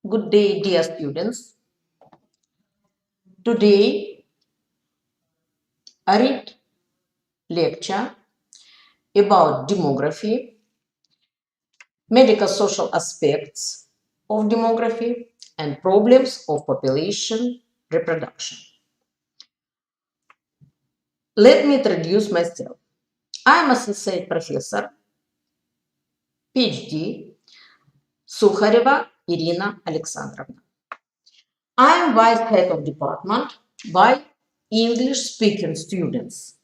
Good day, dear students. Today, I read lecture about demography, medical social aspects of demography, and problems of population reproduction. Let me introduce myself. I am associate professor, PhD, Sukhareva Irina Alexandrovna. I am vice head of department by English speaking students.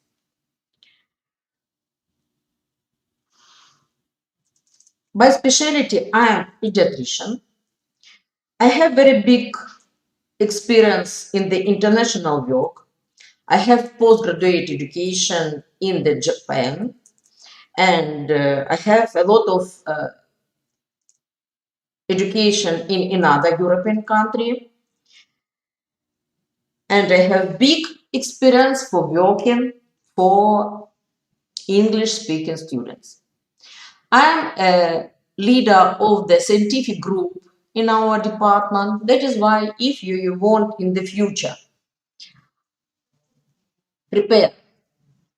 By specialty, I am pediatrician. I have very big experience in the international work. I have postgraduate education in the Japan, and I have a lot of education in another European country, and I have big experience for working for English speaking students. I am a leader of the scientific group in our department. That is why if you want in the future prepare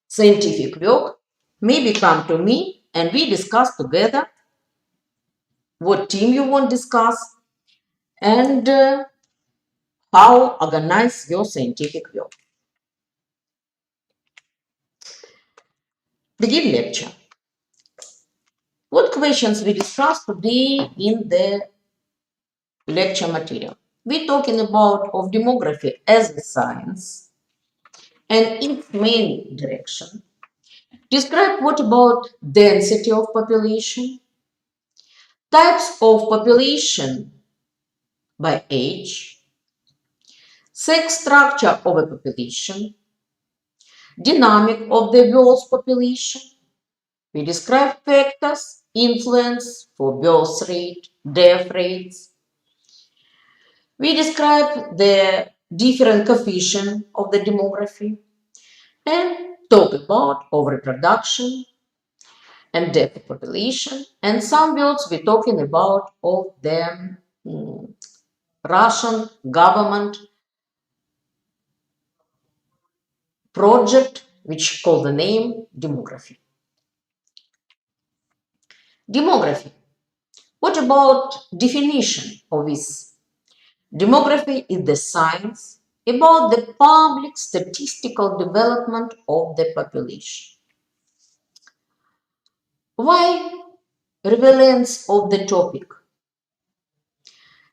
scientific work, maybe come to me and we discuss together what team you want to discuss and how organize your scientific work. Begin lecture. What questions we discuss today in the lecture material? We're talking about of demography as a science and its main direction. Describe what about density of population, types of population by age, sex structure of a population, dynamic of the world's population. We describe factors influence for birth rate, death rates. We describe the different coefficient of the demography and talk about overproduction and death population. And some words we're talking about of the Russian government project which called the name demography. Demography. What about definition of this? Demography is the science about the public statistical development of the population. Why relevance of the topic?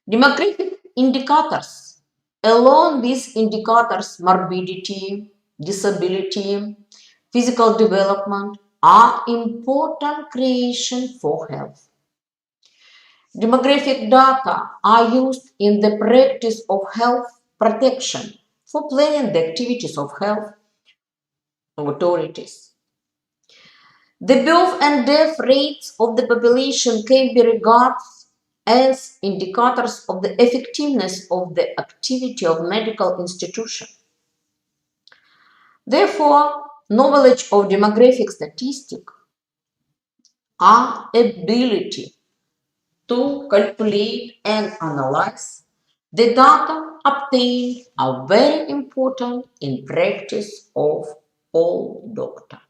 Demographic indicators, along with indicators morbidity, disability, physical development, are important creation for health. Demographic data are used in the practice of health protection for planning the activities of health authorities. The birth and death rates of the population can be regarded as indicators of the effectiveness of the activity of medical institution. Therefore, knowledge of demographic statistics, our ability to calculate and analyze the data obtained are very important in practice of all doctor.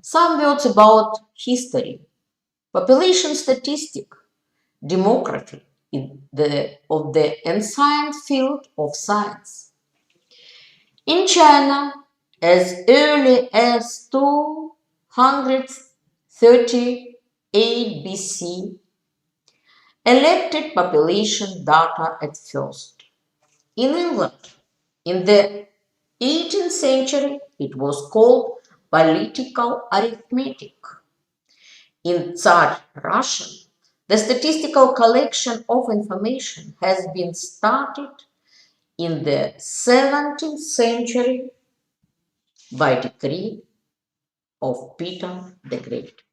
Some words about history. Population statistic, demography of the ancient field of science. In China, as early as 238 BC, elected population data at first. In England, in the 18th century, it was called political arithmetic. In Tsar Russian, the statistical collection of information has been started in the 17th century by decree of Peter the Great.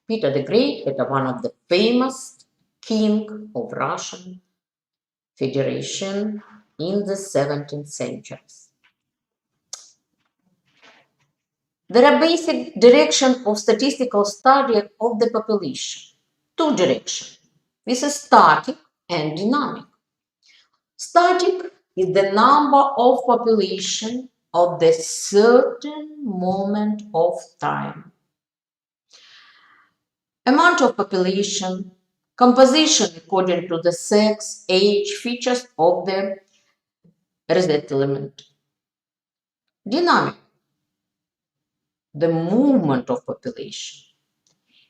Peter the Great is one of the famous king of Russian Federation in the 17th century. There are basic direction of statistical study of the population. Two directions. This is static and dynamic. Static is the number of population of the certain moment of time. Amount of population, composition according to the sex, age, features of the resident element. Dynamic, the movement of population,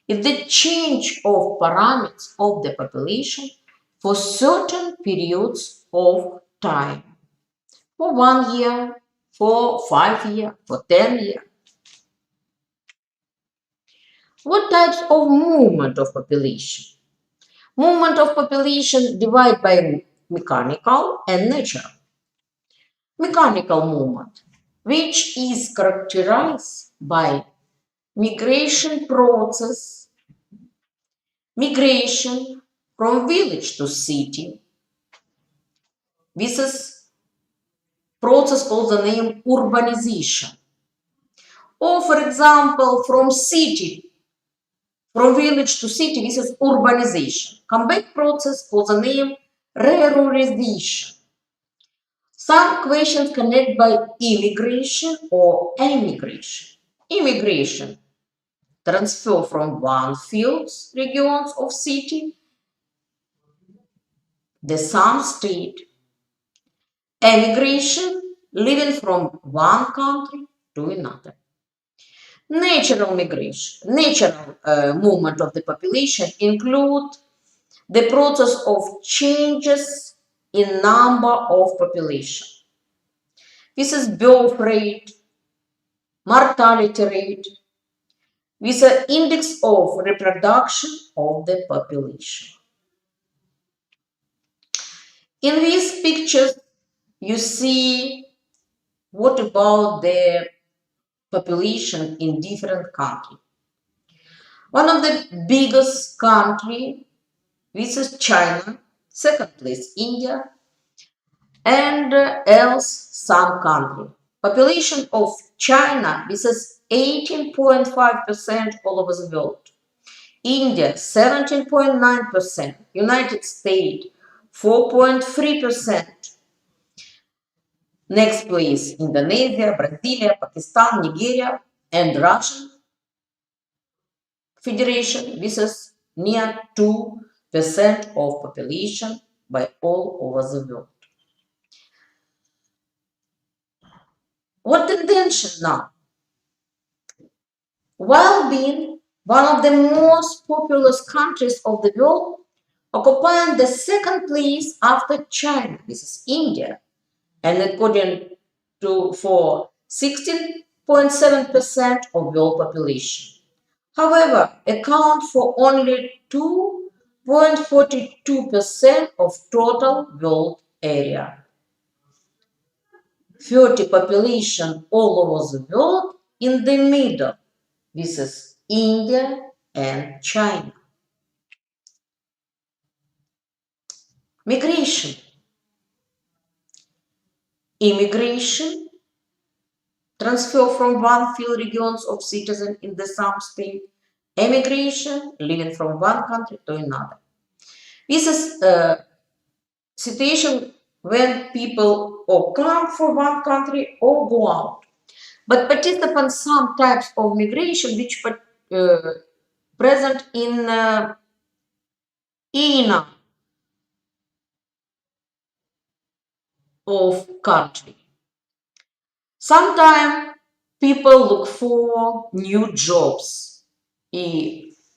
is the change of parameters of the population for certain periods of time. For 1 year, for 5 years, for 10 years. What types of movement of population? Movement of population divided by mechanical and natural. Mechanical movement, which is characterized by migration process, migration from village to city. This is process called the name urbanization. Or for example, from village to city, this is urbanization. Comeback process called the name ruralization. Some questions connect by immigration or emigration. Immigration, transfer from one fields, regions of city, the some state. Emigration, living from one country to another. Natural migration, natural movement of the population include the process of changes in number of population. This is birth rate, mortality rate, with an index of reproduction of the population. In these pictures, you see what about the population in different countries. One of the biggest country, this is China, second place India, and else some country. Population of China, this is 18.5% all over the world. India, 17.9%. United States, 4.3%. Next place, Indonesia, Brazil, Pakistan, Nigeria, and Russian Federation. This is near 2% of population by all over the world. What intention now? While being one of the most populous countries of the world, occupying the second place after China, this is India, and according to for 16.7% of world population. However, account for only 2.42% of total world area. 30 population all over the world in the middle. This is India and China. Migration. Immigration, transfer from one field regions of citizen in the some state. Emigration, living from one country to another. This is a situation when people or come from one country or go out. But participate some types of migration which present in inner of country. Sometimes people look for new jobs,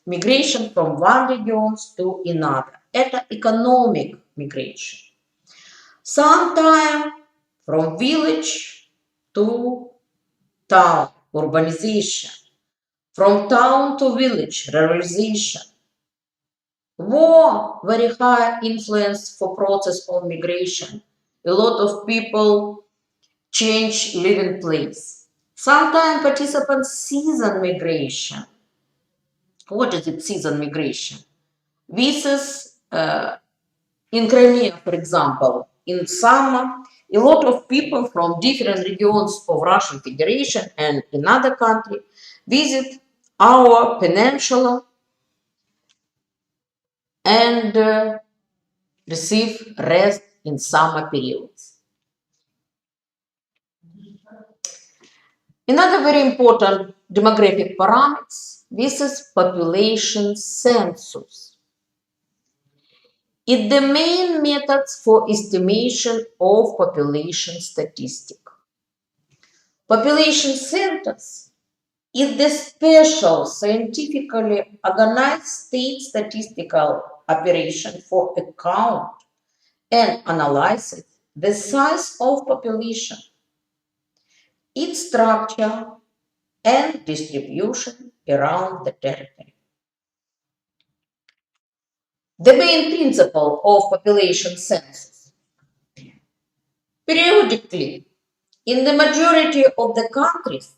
migration from one region to another. Это economic migration. Sometimes from village to town, urbanization. From town to village, ruralization. War, very high influence for process of migration. A lot of people change living place. Sometimes participants season migration. What is it, season migration? This is in Crimea, for example, in summer, a lot of people from different regions of Russian Federation and another country visit our peninsula and receive rest in summer periods. Another very important demographic parameter, this is population census. It's the main methods for estimation of population statistic. Population census is the special scientifically organized state statistical operation for account and analyzing the size of population, its structure and distribution around the territory. The main principle of population census. Periodically, in the majority of the countries,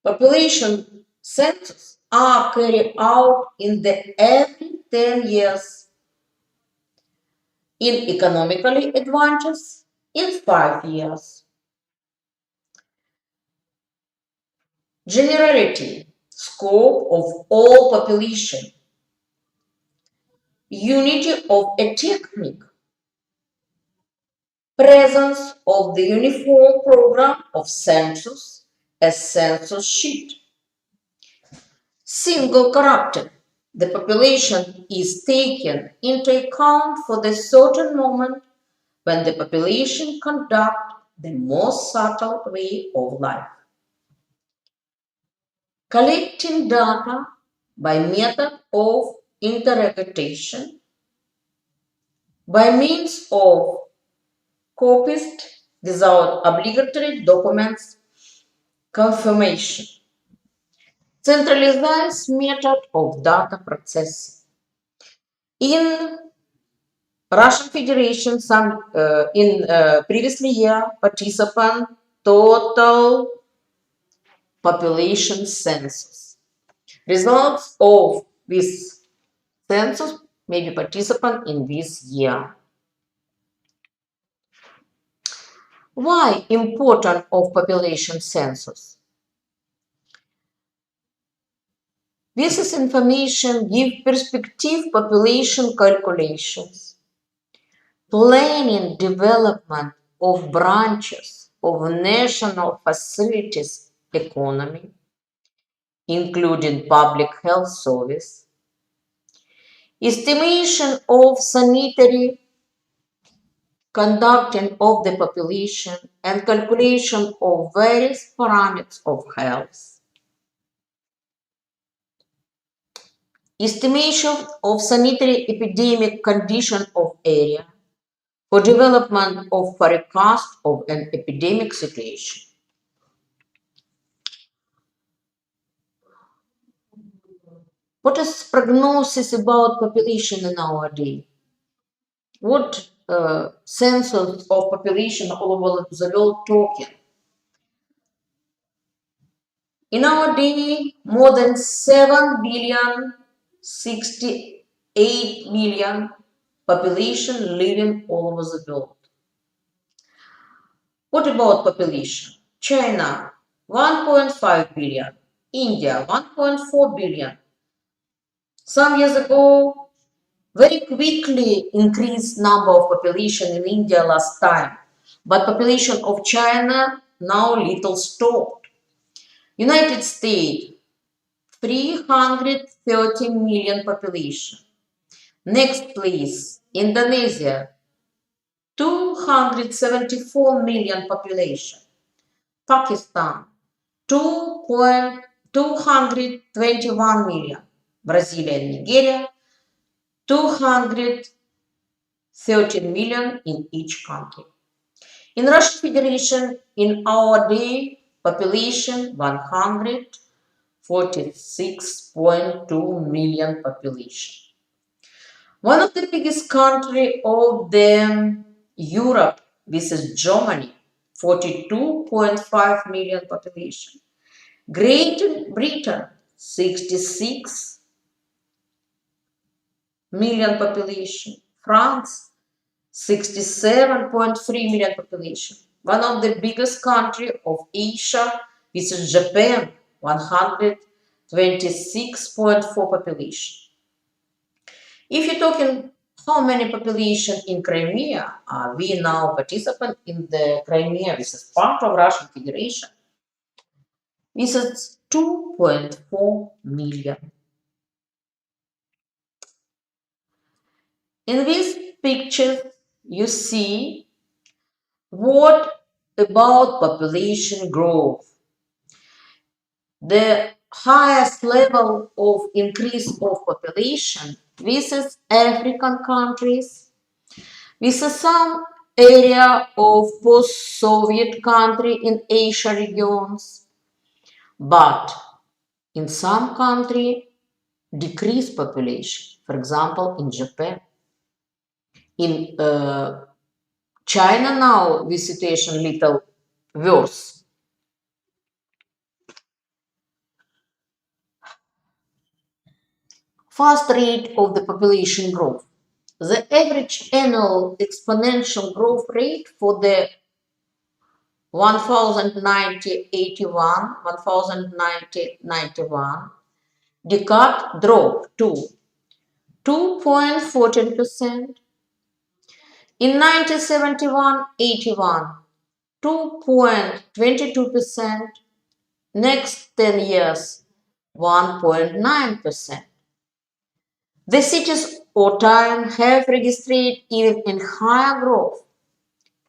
population census are carried out in the every 10 years, in economically advantageous in 5 years. Generality, scope of all population, unity of a technique, presence of the uniform program of census, a census sheet. Single character, the population is taken into account for the certain moment when the population conduct the most subtle way of life. Collecting data by method of interrogation by means of copies without obligatory documents confirmation. Centralized method of data processing. In Russian Federation, in previously year, participant total population census. Results of this census may be participant in this year. Why important of population census? This information give perspective population calculations, planning development of branches of national facilities economy, including public health service, estimation of sanitary conducting of the population, and calculation of various parameters of health. Estimation of sanitary epidemic condition of area for development of forecast of an epidemic situation. What is prognosis about population in our day? What census of population all over the world talking? In our day, more than 7 billion 68 million population living all over the world. What about population? China, 1.5 billion. India, 1.4 billion. Some years ago, very quickly increased number of population in India last time, but population of China now little stopped. United States, 330 million population. Next place, Indonesia, 274 million population. Pakistan, 221 million. Brazil and Nigeria, 213 million in each country. In Russian Federation, in our day, population 146.2 million population. One of the biggest country of the Europe, this is Germany, 42.5 million population. Great Britain, 66 million population. France, 67.3 million population. One of the biggest country of Asia, this is Japan, 126.4 population. If you're talking how many population in Crimea, we now participant in the Crimea, which is part of Russian Federation, this is 2.4 million. In these pictures, you see what about population growth. The highest level of increase of population, this is African countries, this is some area of post-Soviet country in Asia regions, but in some country decrease population. For example, in Japan, in China now the situation little worse. Fast rate of the population growth. The average annual exponential growth rate for the 1090-81, 1090-91 decade dropped to 2.14%. In 1971-81, 2.22%. Next 10 years, 1.9%. The cities over time have registered even in higher growth.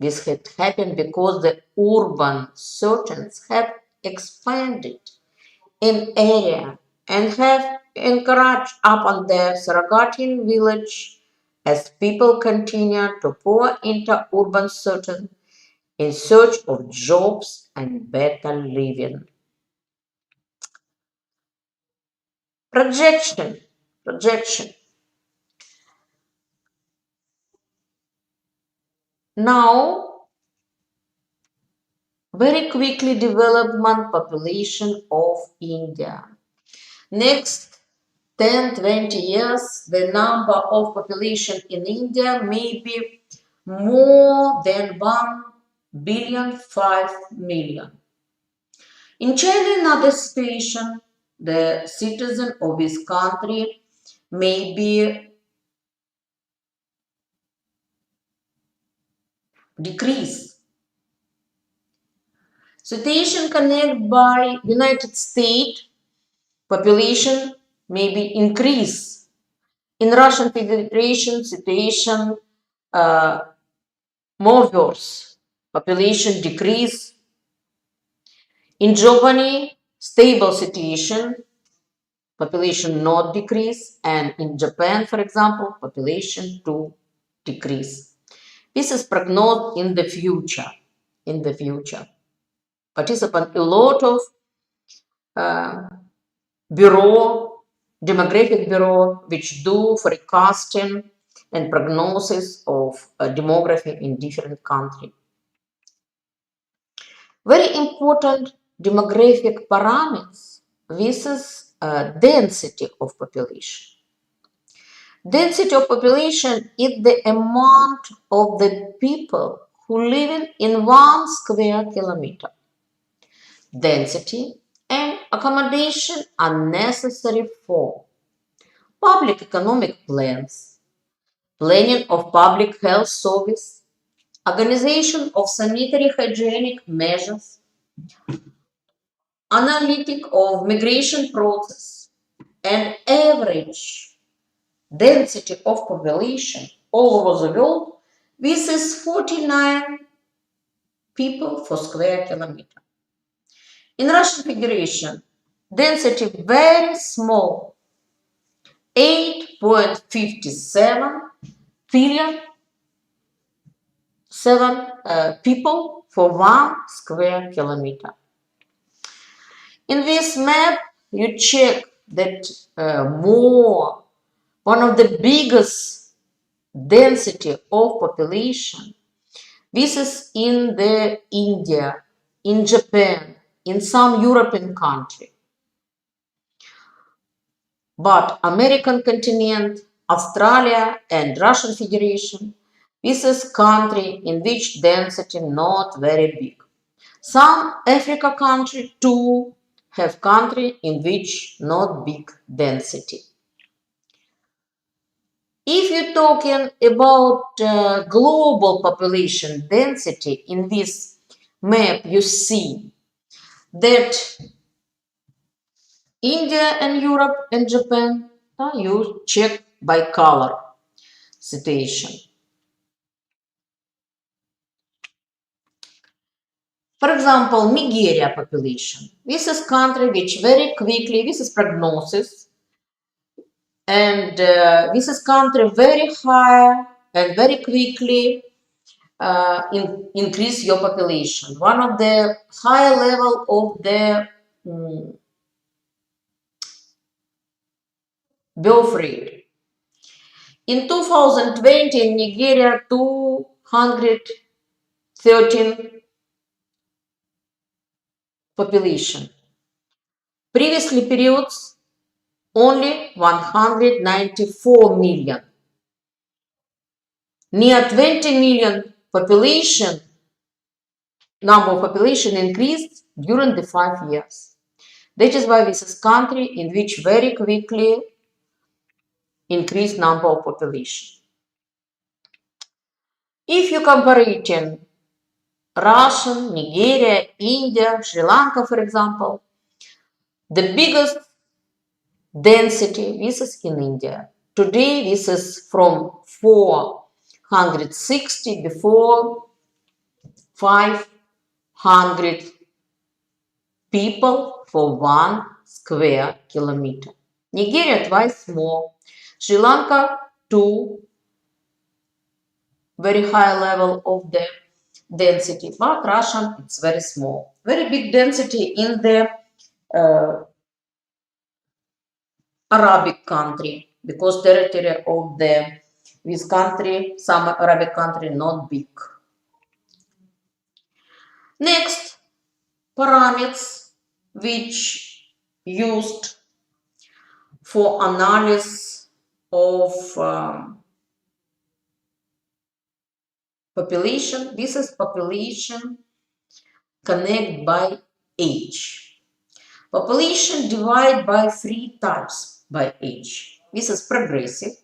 This had happened because the urban circuits have expanded in area and have encouraged upon the surrogating village as people continue to pour into urban circuits in search of jobs and better living. Projection. Now, very quickly development population of India. Next 10-20 years, the number of population in India may be more than 1,000,000,005 million. In China, another situation, the citizen of this country may be decrease. Situation connected by United States population may be increase. In Russian Federation, situation more worse. Population decrease. In Germany, stable situation, population not decrease, and in Japan, for example, population to decrease. This is prognosed in the future. In the future, participant a lot of bureau, demographic bureau, which do forecasting and prognosis of demography in different countries. Very important demographic parameters. This is density of population. Density of population is the amount of the people who live in 1 square kilometer. Density and accommodation are necessary for public economic plans, planning of public health service, organization of sanitary hygienic measures, analytic of migration process, and average density of population all over the world, this is 49 people for square kilometer. In Russian Federation, density very small, 8.57 billion people for 1 square kilometer. In this map, you check that one of the biggest density of population. This is in the India, in Japan, in some European country. But American continent, Australia and Russian Federation, this is country in which density not very big. Some Africa country too have country in which not big density. If you're talking about global population density, in this map you see that India and Europe and Japan, you check by color situation. For example, Nigeria population. This is country which very quickly, this is prognosis, and this is country very high and very quickly increase your population. One of the high level of the birth rate. In 2020, in Nigeria, 213 population. Previously periods, only 194 million. Near 20 million population, number of population increased during the 5 years. That is why this is country in which very quickly increased number of population. If you compare it in Russian, Nigeria, India, Sri Lanka, for example, the biggest density, this is in India. Today, this is from 460 before 500 people for 1 square kilometer. Nigeria twice more. Sri Lanka 2, very high level of the density, but Russian it's very small. Very big density in the Arabic country, because territory of this country, some Arabic country not big. Next, parameters which used for analysis of population. This is population connect by age. Population divide by 3 types by age. This is progressive,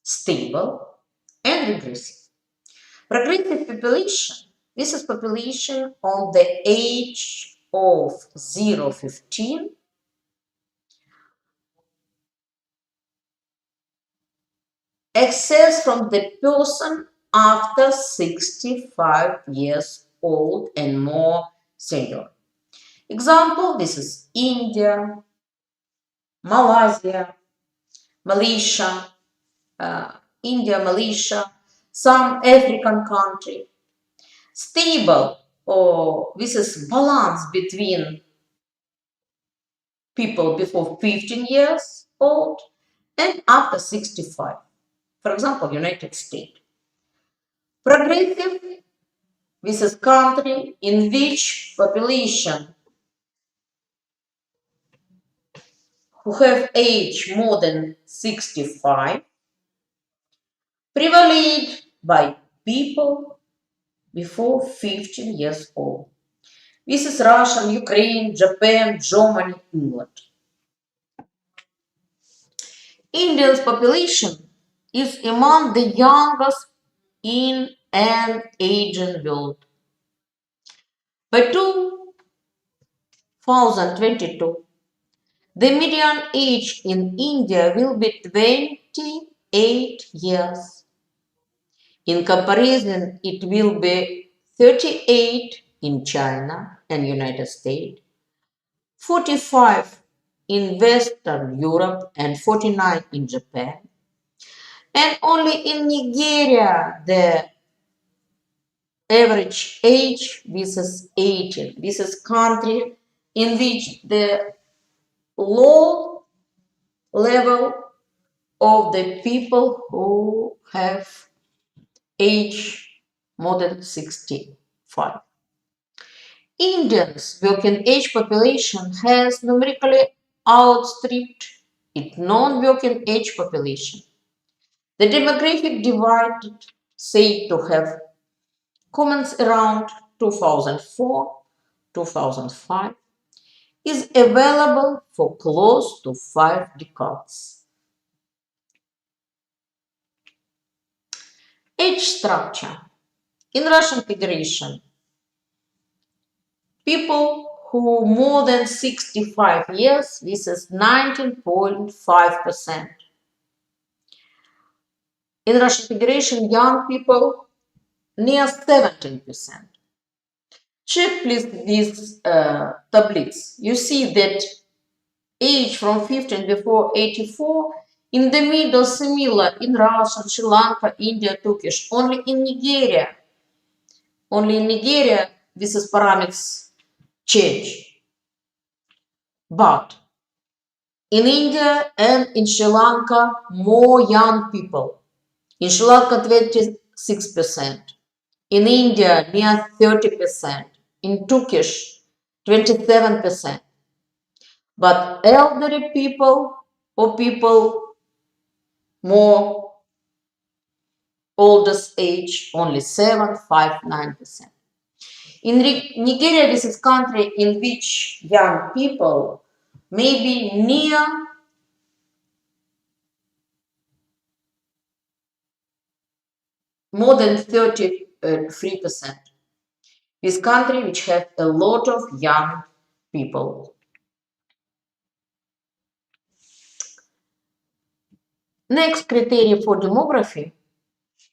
stable, and regressive. Progressive population, this is population on the age of 0-15 excess from the person after 65 years old and more senior. Example, this is India, Malaysia, Malaysia, some African country. Stable, or this is balance between people before 15 years old and after 65. For example, United States. Progressive, this is country in which population who have age more than 65 prevailed by people before 15 years old. This is Russia, Ukraine, Japan, Germany, England. India's population is among the youngest in an Asian world. By 2022, the median age in India will be 28 years. In comparison, it will be 38 in China and United States, 45 in Western Europe, and 49 in Japan. And only in Nigeria, the average age, this is 18. This is country in which the low level of the people who have age more than 65. Indians' working age population has numerically outstripped its non-working age population. The demographic divide, said to have commenced around 2004-2005, is available for close to 5 decades. Age structure. In Russian Federation, people who more than 65 years, this is 19.5%. In Russian Federation, young people near 17%. Check please these tablets. You see that age from 50 and before 84, in the middle similar in Russia, Sri Lanka, India, Turkish. Only in Nigeria, this is parameters change. But in India and in Sri Lanka, more young people. In Sri Lanka, 26%. In India, near 30%. In Turkish, 27%. But elderly people or people more oldest age, only 7.59%. In Nigeria, this is country in which young people may be near more than 33%. This country which has a lot of young people. Next criteria for demography,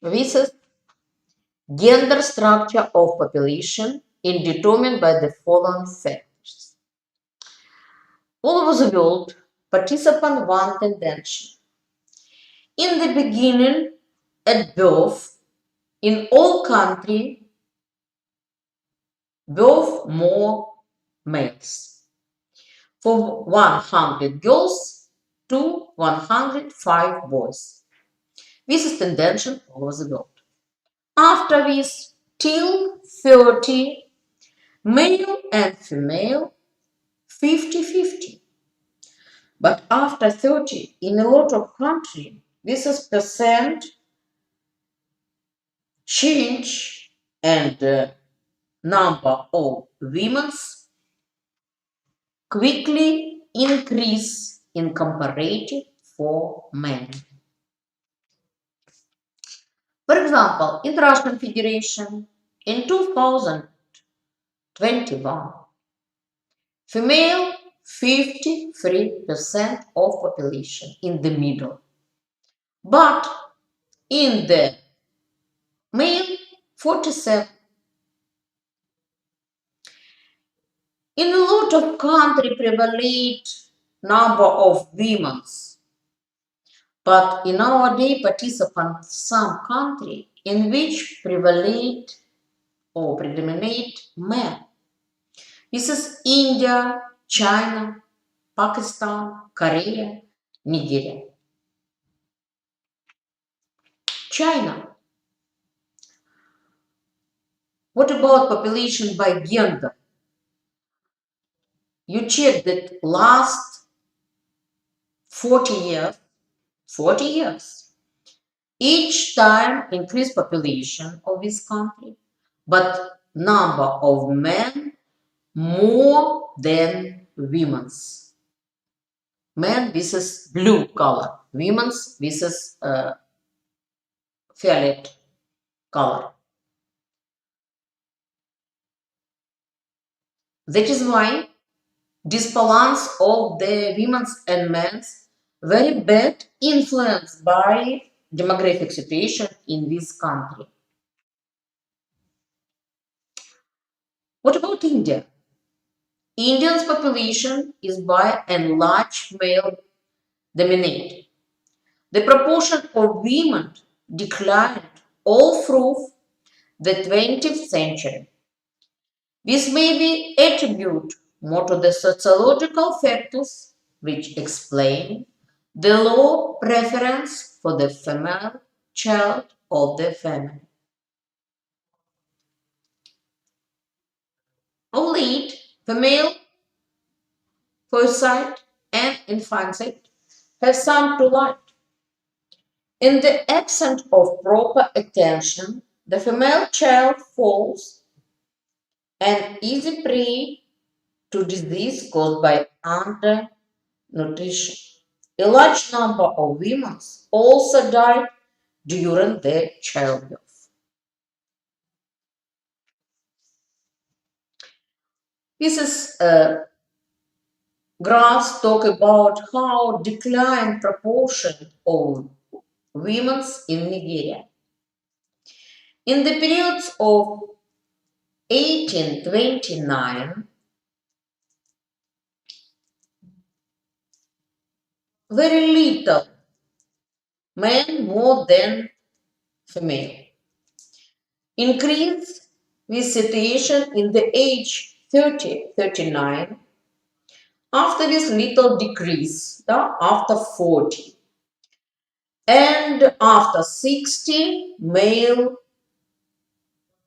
this is gender structure of population is determined by the following factors. All over the world, participants want tendency. In the beginning, at birth, in all countries, birth more males. For 100 girls to 105 boys. This is tendency all over the world. After this, till 30, male and female, 50-50. But after 30, in a lot of countries, this is percent change and number of women quickly increase in comparative for men. For example, in Russian Federation, in 2021, female 53% of population in the middle. But in the male, 47. In a lot of countries prevalent number of women, but in our day participants some country in which prevalent or predominate men. This is India, China, Pakistan, Korea, Nigeria. China. What about population by gender? You check that last 40 years, each time increase population of this country, but number of men more than women's. Men, this is blue color. Women's, this is violet color. That is why disbalance of the women's and men's very bad influenced by demographic situation in this country. What about India? India's population is by and large male dominated. The proportion of women declined all through the 20th century. This may be attributed more to the sociological factors which explain the low preference for the female child of the family. Of late, female foresight and infanticide have some to light. In the absence of proper attention, the female child falls an easy prey to disease caused by undernutrition. A large number of women also died during their childbirth. This is graphs talk about how decline proportion of women in Nigeria. In the periods of 1829, very little men more than female. Increase with situation in the age 30, 39. After this little decrease, after 40. And after 60, male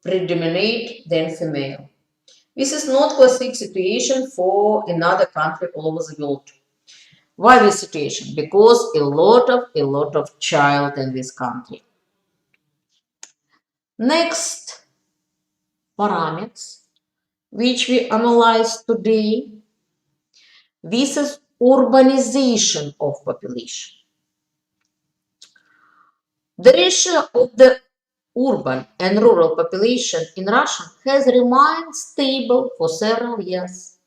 predominate than female. This is not classic situation for another country all over the world. Why this situation? Because a lot of child in this country. Next parameters which we analyze today, this is urbanization of population. The ratio of the urban and rural population in Russia has remained stable for several years.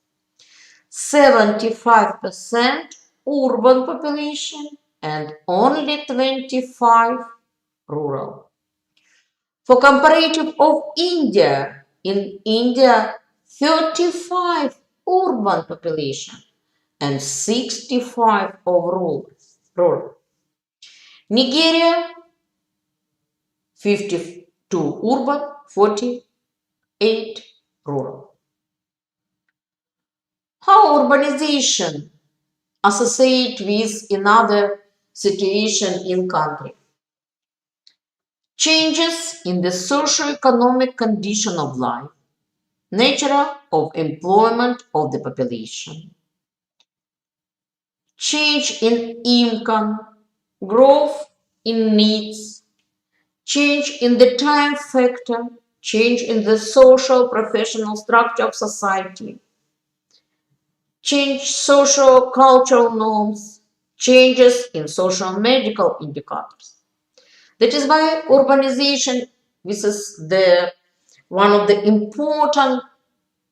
75% urban population and only 25% rural. For comparative of India, in India 35 urban population and 65 of rural. Nigeria 52 urban, 48 rural. How urbanization associate with another situation in country? Changes in the socio-economic condition of life, nature of employment of the population, change in income, growth in needs, change in the time factor, change in the social professional structure of society, change social cultural norms, changes in social medical indicators. That is why urbanization, this is one of the important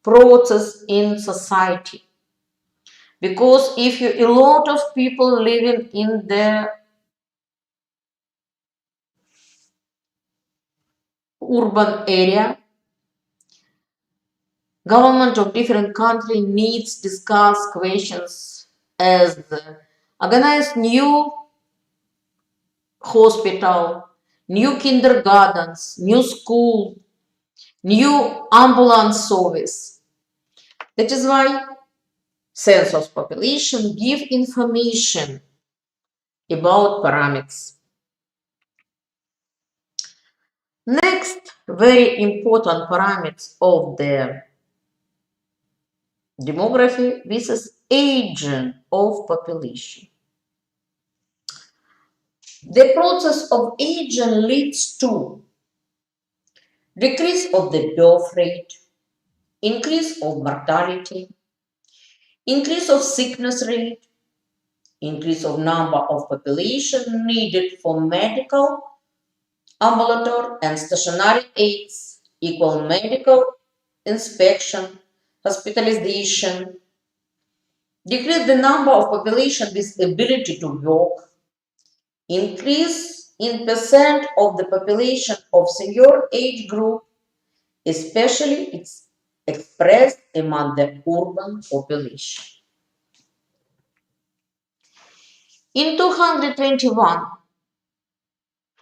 process in society. Because if a lot of people living in the urban area, government of different country needs discuss questions as organize new hospital, new kindergartens, new school, new ambulance service. That is why census population give information about parameters. Next, very important parameters of the demography, this is aging of population. The process of aging leads to decrease of the birth rate, increase of mortality, increase of sickness rate, increase of number of population needed for medical, ambulatory and stationary aids, equal medical inspection, hospitalization, decrease the number of population with ability to work, increase in percent of the population of senior age group, especially it's expressed among the urban population. In 221,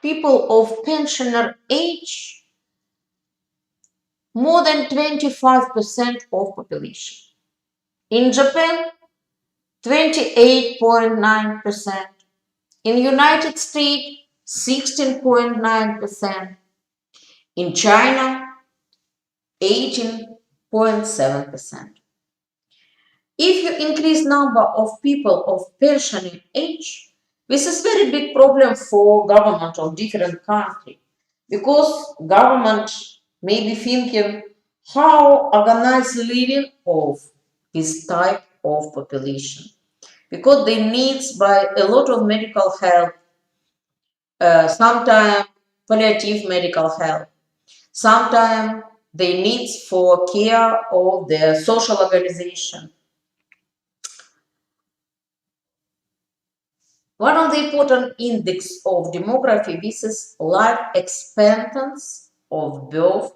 people of pensioner age, more than 25% of population. In Japan, 28.9%. In United States, 16.9%. In China, 18.7%. If you increase number of people of pensioning age, this is very big problem for government of different country, because government may be thinking how organize living of this type of population, because they needs by a lot of medical help, sometimes palliative medical help, sometimes the needs for care of their social organization. One of the important index of demography, this is life expectancy of birth,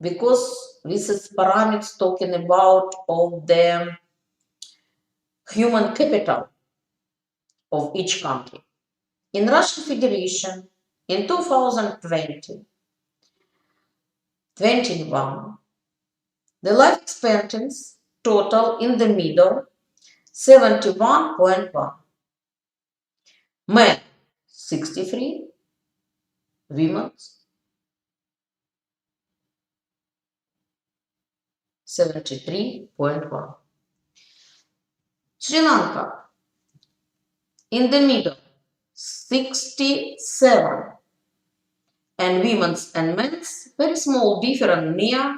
because this is parameters talking about of the human capital of each country. In Russian Federation, in 2020, 21, the life expectancy total in the middle 71.1. Men 63, women 73.1. Sri Lanka in the middle 67, and women's and men's very small difference near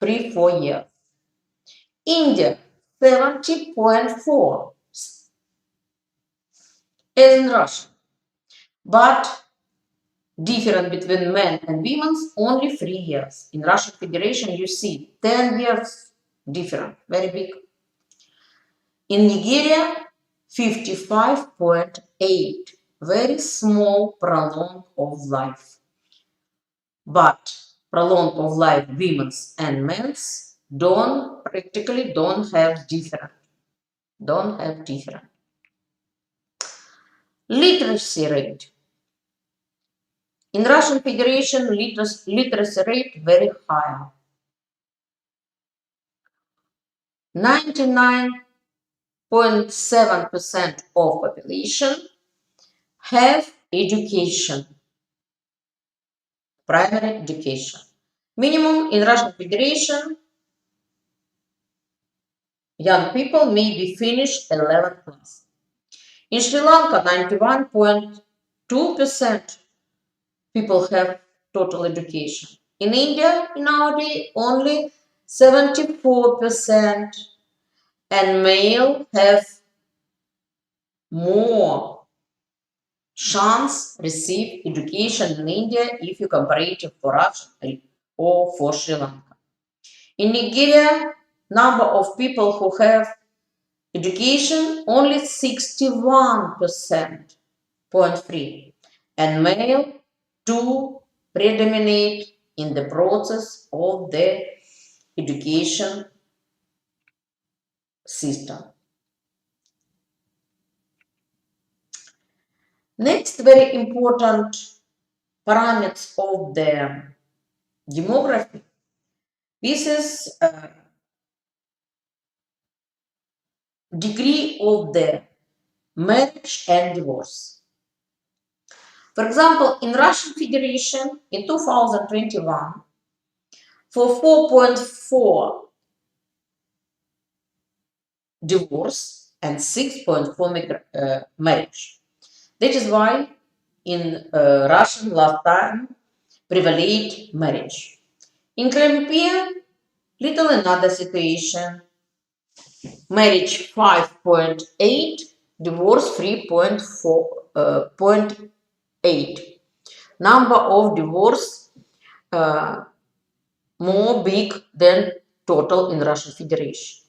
3-4 years. India 70.4 as in Russia, but difference between men and women's only 3 years. In Russian Federation you see 10 years different, very big. In Nigeria 55.8, very small prolong of life. But prolong of life women's and men's practically don't have different. Literacy rate. In Russian Federation, literacy rate very high. 99.7% of population have education, primary education. Minimum in Russian Federation, young people may be finished 11th class. In Sri Lanka, 91.2% people have total education. In India, nowadays, only 74%, and male have more chance receive education in India if you compare it for Russia or for Sri Lanka. In Nigeria, number of people who have education only 61.3, and male do predominate in the process of the education system. Next very important parameters of the demography. This is degree of the marriage and divorce. For example, in Russian Federation in 2021, for 4.4 divorce and 6.4 marriage. That is why in Russian last time prevailed marriage. In Crimea, little another situation. Marriage 5.8, divorce 3.8. Number of divorce more big than total in Russian Federation.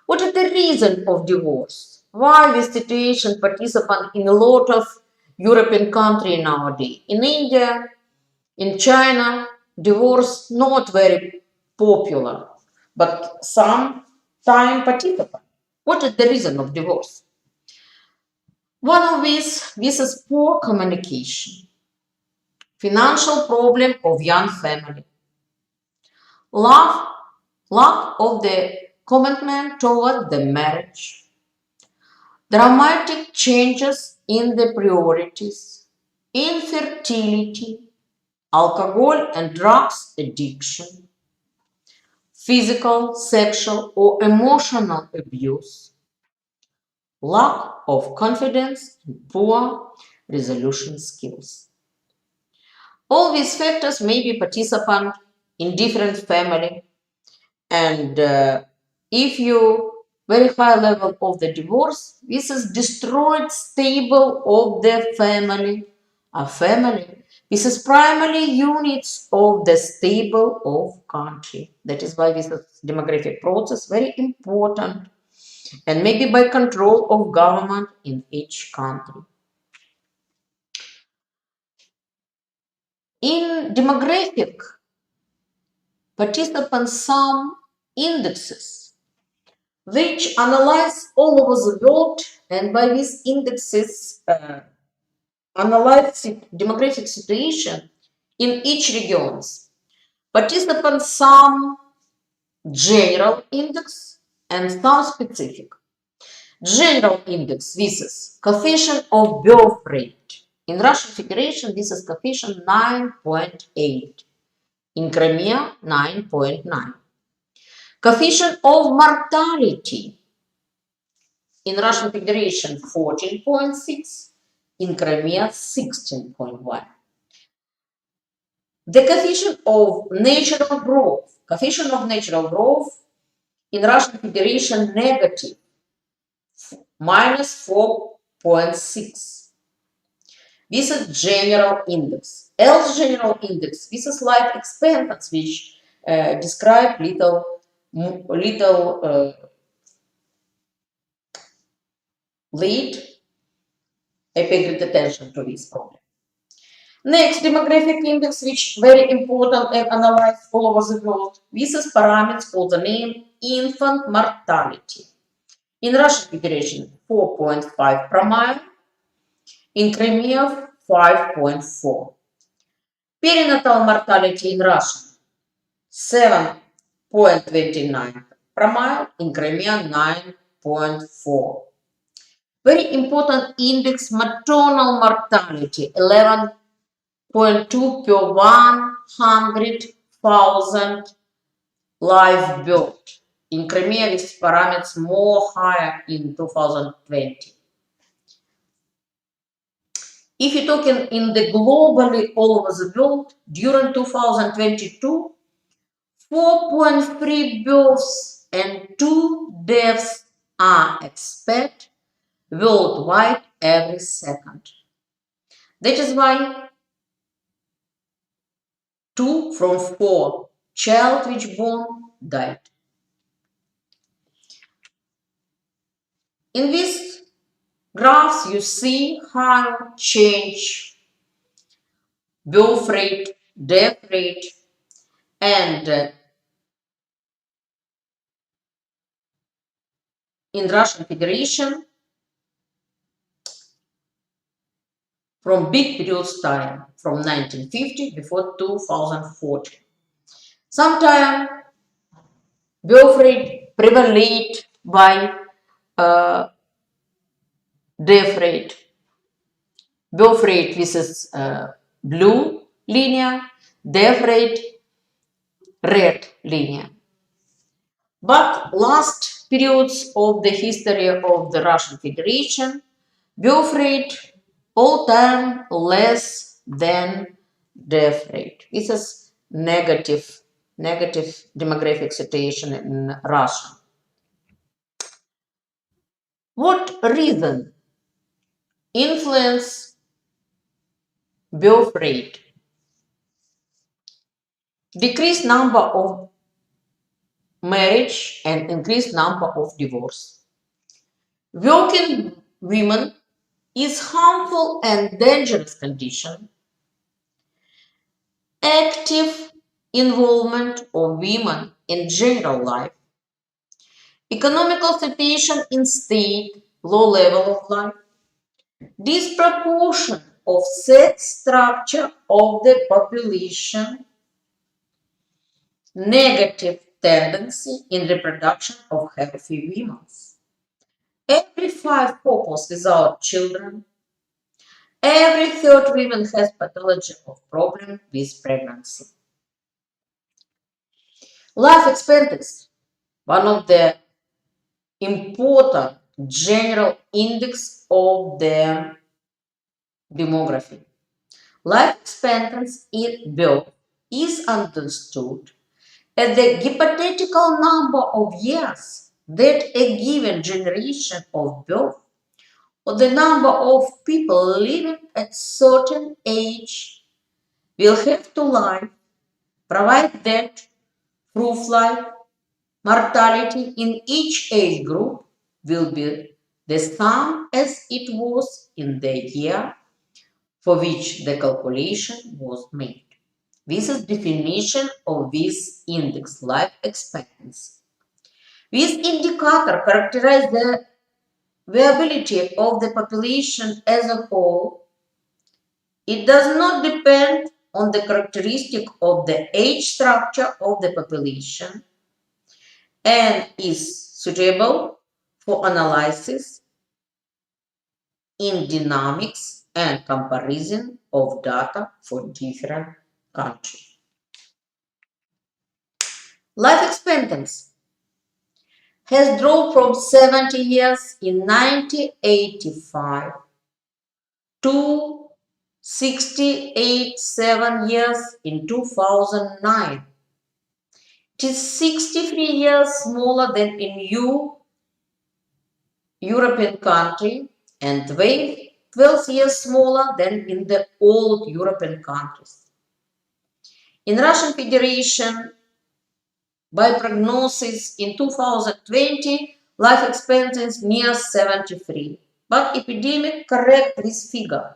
What is the reason of divorce? Why this situation participant in a lot of European countries nowadays? In India, in China, divorce not very popular, but some time participant. What is the reason of divorce? One of these, this is poor communication, financial problem of young family, lack of the commitment toward the marriage, dramatic changes in the priorities, infertility, alcohol and drugs addiction, physical, sexual or emotional abuse, lack of confidence and poor resolution skills. All these factors may be participant in different family, and if you very high level of the divorce. This is destroyed stable of the family. A family. This is primarily units of the stable of country. That is why this is demographic process very important, and maybe by control of government in each country. In demographic, participants sum indexes which analyze all over the world, and by these indexes analyze demographic situation in each regions. Participants sum general index and some specific. General index, this is coefficient of birth rate. In Russian Federation, this is coefficient 9.8. In Crimea, 9.9. Coefficient of mortality. In Russian Federation, 14.6. In Crimea, 16.1. The coefficient of natural growth. Coefficient of natural growth in Russian Federation, negative, minus 4.6. This is general index. Else general index, this is life expectancy, which describe little lead. I pay great attention to this problem. Next, demographic index, which very important and analyzed all over the world. This is parameters for the name infant mortality. In Russian Federation, 4.5 per mile. In Crimea, 5.4. Perinatal mortality in Russia, 7.29 per mile. In Crimea, 9.4. Very important index, maternal mortality, 11.2 per 100,000 live birth. In Crimea, this parameters more higher in 2020. If you're talking in the globally all over the world, during 2022, 4.3 births and 2 deaths are expected worldwide every second. That is why 2 from 4 child which born died. In this graphs you see how change birth rate, death rate, and in Russian Federation from big periods time, from 1950 before 2040. Sometimes birth rate prevalent by death rate. Birth rate, this is blue linear, death rate, red linear. But last periods of the history of the Russian Federation, birth rate all time less than death rate. This is negative demographic situation in Russia. What reason influence birth rate? Decreased number of marriage and increased number of divorce. Working women is harmful and dangerous condition. Active involvement of women in general life. Economical situation in state, low level of life. Disproportion of sex structure of the population. Negative tendency in reproduction of healthy women. Every 5 couples without children, every 3rd woman has pathology of problem with pregnancy. Life expectancy, one of the important general index of the demography. Life expectancy in birth is understood as the hypothetical number of years that a given generation of birth or the number of people living at certain age will have to live, provide that proof life, mortality in each age group will be the same as it was in the year for which the calculation was made. This is definition of this index, life expectancy. This indicator characterizes the viability of the population as a whole. It does not depend on the characteristic of the age structure of the population and is suitable for analysis in dynamics and comparison of data for different countries. Life expectancy has dropped from 70 years in 1985 to 68.7 years in 2009. It is 63 years smaller than in European country and 12 years smaller than in the old European countries. In Russian Federation, by prognosis in 2020, life expectancy near 73. But epidemic correct this figure.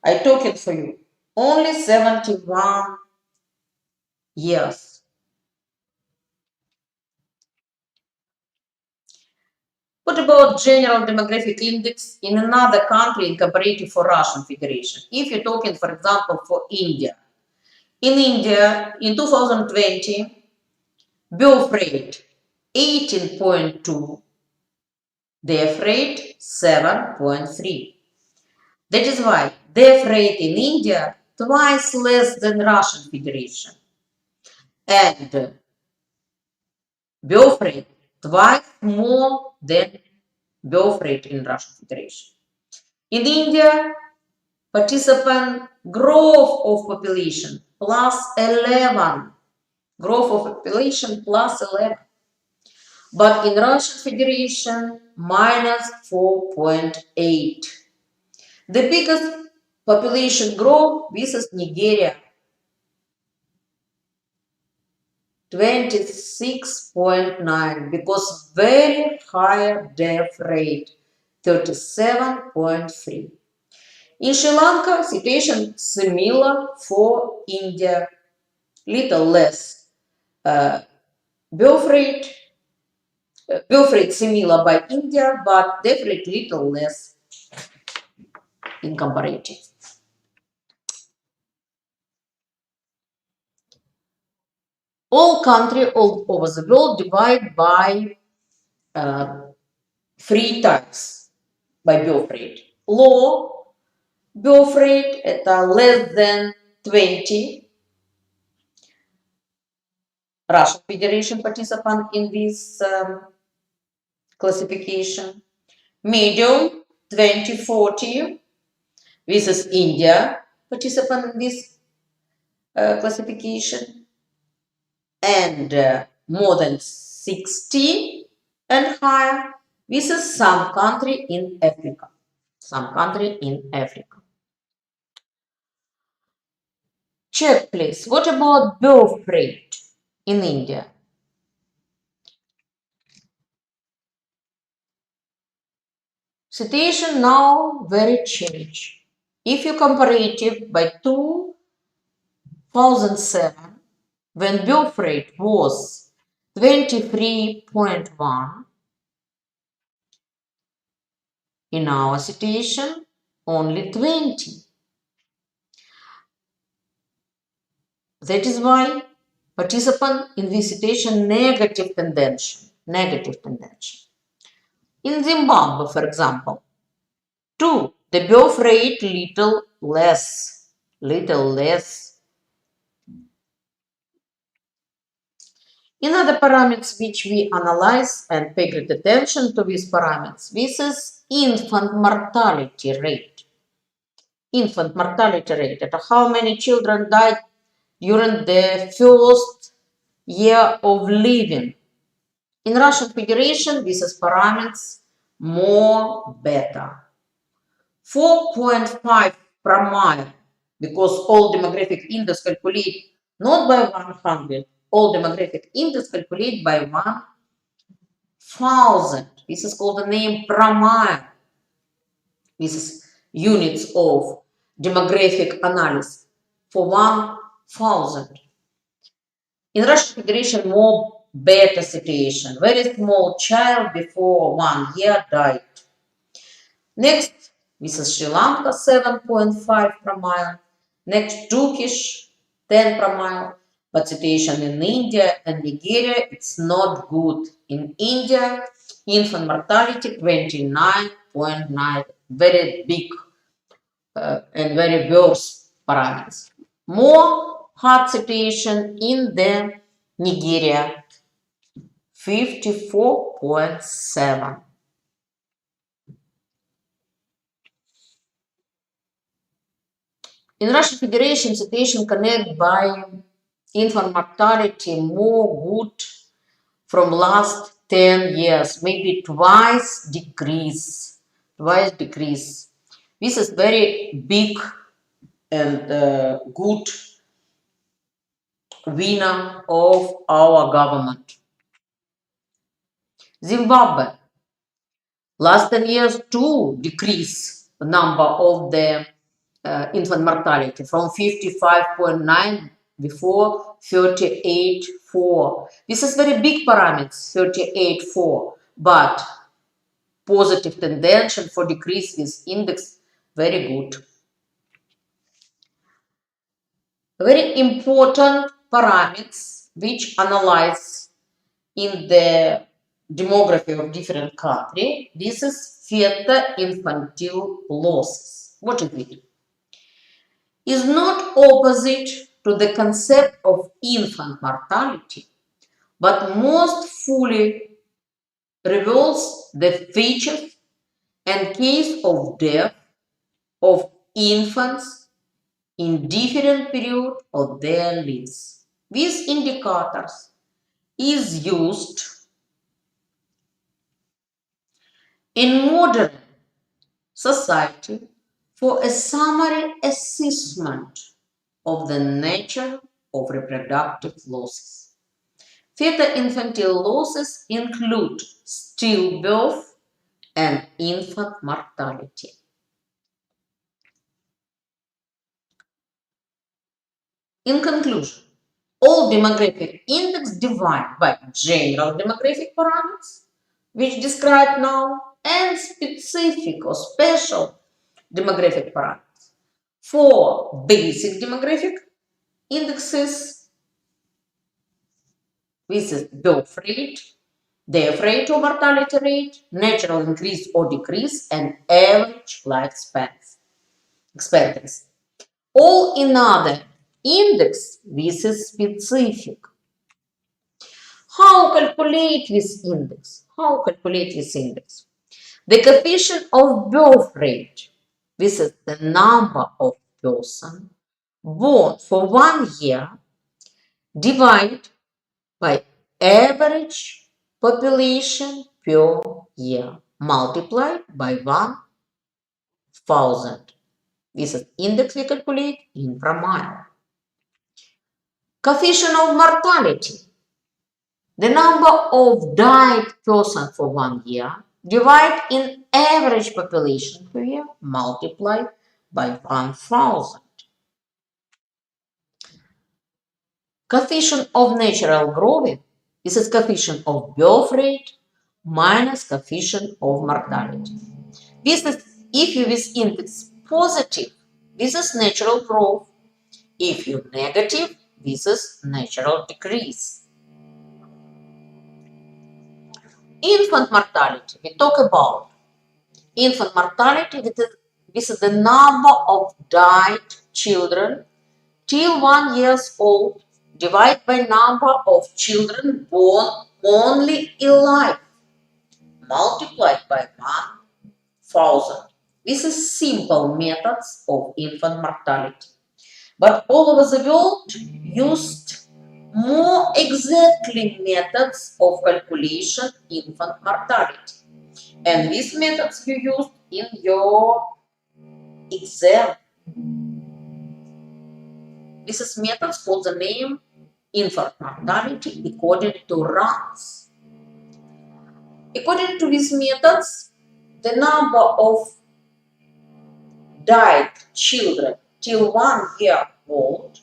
I took it for you. Only 71 years. What about general demographic index in another country in comparative for Russian Federation? If you're talking, for example, for India. In India, in 2020, birth rate 18.2, death rate 7.3. That is why death rate in India twice less than Russian Federation and birth rate twice more than birth rate in Russian Federation. In India, participant growth of population plus 11. Growth of population plus 11. But in Russian Federation, minus 4.8. The biggest population growth, this is Nigeria, 26.9, because very high death rate, 37.3. In Sri Lanka, situation similar for India, little less birth rate similar by India, but death rate little less in comparative. All countries all over the world divide by three types by birth rate. Low birth rate at less than 20. Russian Federation participant in this classification. Medium 2040. This is India participant in this classification. And more than 60 and higher. This is some country in Africa. Some country in Africa. Check, please. What about birth rate in India? Situation now very change. If you compare it by 2007, when birth rate was 23.1, in our situation, only 20. That is why participant in this situation negative tendency. Negative tendency. In Zimbabwe, for example, 2. The birth rate little less. Little less. In other parameters which we analyze and pay great attention to these parameters, this is infant mortality rate. Infant mortality rate, at how many children died during the first year of living In Russian Federation, this is parameters more better. 4.5 per mile, because all demographic index calculate not by 100, all demographic index calculate by 1000. This is called the name per mile. This is units of demographic analysis for 1000. In Russian Federation, more better situation. Very small child before 1 year died. Next, this is Sri Lanka, 7.5 per mile. Next, Turkish, 10 per mile. But situation in India and Nigeria, it's not good. In India, infant mortality 29.9, very big and very worse parameters. More hard situation in the Nigeria, 54.7. In Russian Federation, situation connected by infant mortality more good from last 10 years, maybe twice decrease. This is very big and good winner of our government. Zimbabwe, last 10 years too decrease the number of the infant mortality from 55.9 before 38.4. This is very big parameters, 38.4, but positive tendency for decrease this index very good. Very important parameters which analyze in the demography of different country. This is fetal-infantile losses. What is it? Is not opposite to the concept of infant mortality, but most fully reveals the features and case of death of infants in different period of their lives. These indicators is used in modern society for a summary assessment of the nature of reproductive losses. Fetal-infantile losses include stillbirth and infant mortality. In conclusion, all demographic index divided by general demographic parameters, which described now, and specific or special demographic parameters. For basic demographic indexes, this is birth rate, death rate or mortality rate, natural increase or decrease, and average lifespan expectancy. All in other index, this is specific. How calculate this index? The coefficient of birth rate, this is the number of persons born for 1 year, divided by average population per year, multiplied by 1000. This is index we calculate in per mile. Coefficient of mortality, the number of died persons for 1 year, divided in average population per year, multiplied by 1000. Coefficient of natural growth, this is coefficient of birth rate minus coefficient of mortality. This is, if this index positive, this is natural growth. If you negative, this is natural decrease. Infant mortality, we talk about infant mortality, this is the number of died children till 1 year old, divided by number of children born only alive, multiplied by 1000. This is simple methods of infant mortality. But all over the world used more exactly methods of calculation infant mortality. And these methods you use in your exam. This is methods for the name infant mortality according to runs. According to these methods, the number of died children till 1 year old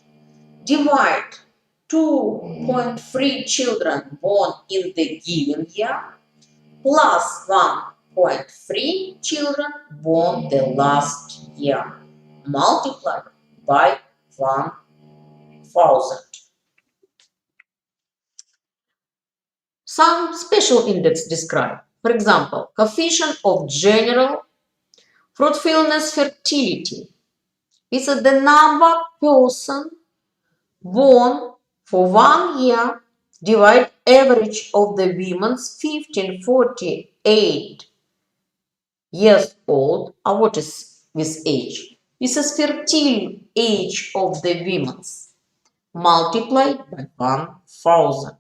divide 2.3 children born in the given year plus 1.3 children born the last year multiplied by 1000. Some special index described. For example, coefficient of general fruitfulness fertility. This is the number person born for 1 year divide average of the women's 1548 years old. What is this age? This is fertile age of the women's multiplied by 1000.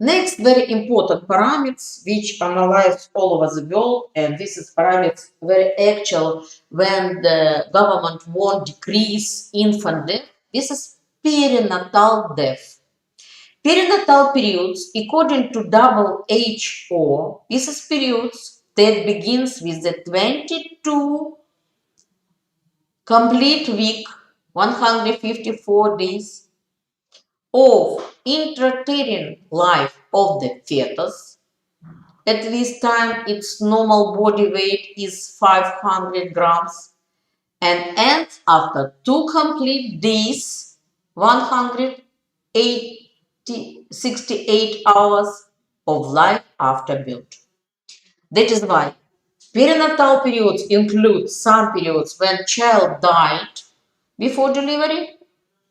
Next, very important parameters which analyzed all over the world, and this is parameters very actual when the government won't decrease infant death. This is perinatal death. Perinatal periods, according to WHO, this is periods that begins with the 22 complete week, 154 days of intrauterine life of the fetus. At this time, its normal body weight is 500 grams and ends after 2 complete days, 168 hours of life after birth. That is why perinatal periods include some periods when child died before delivery,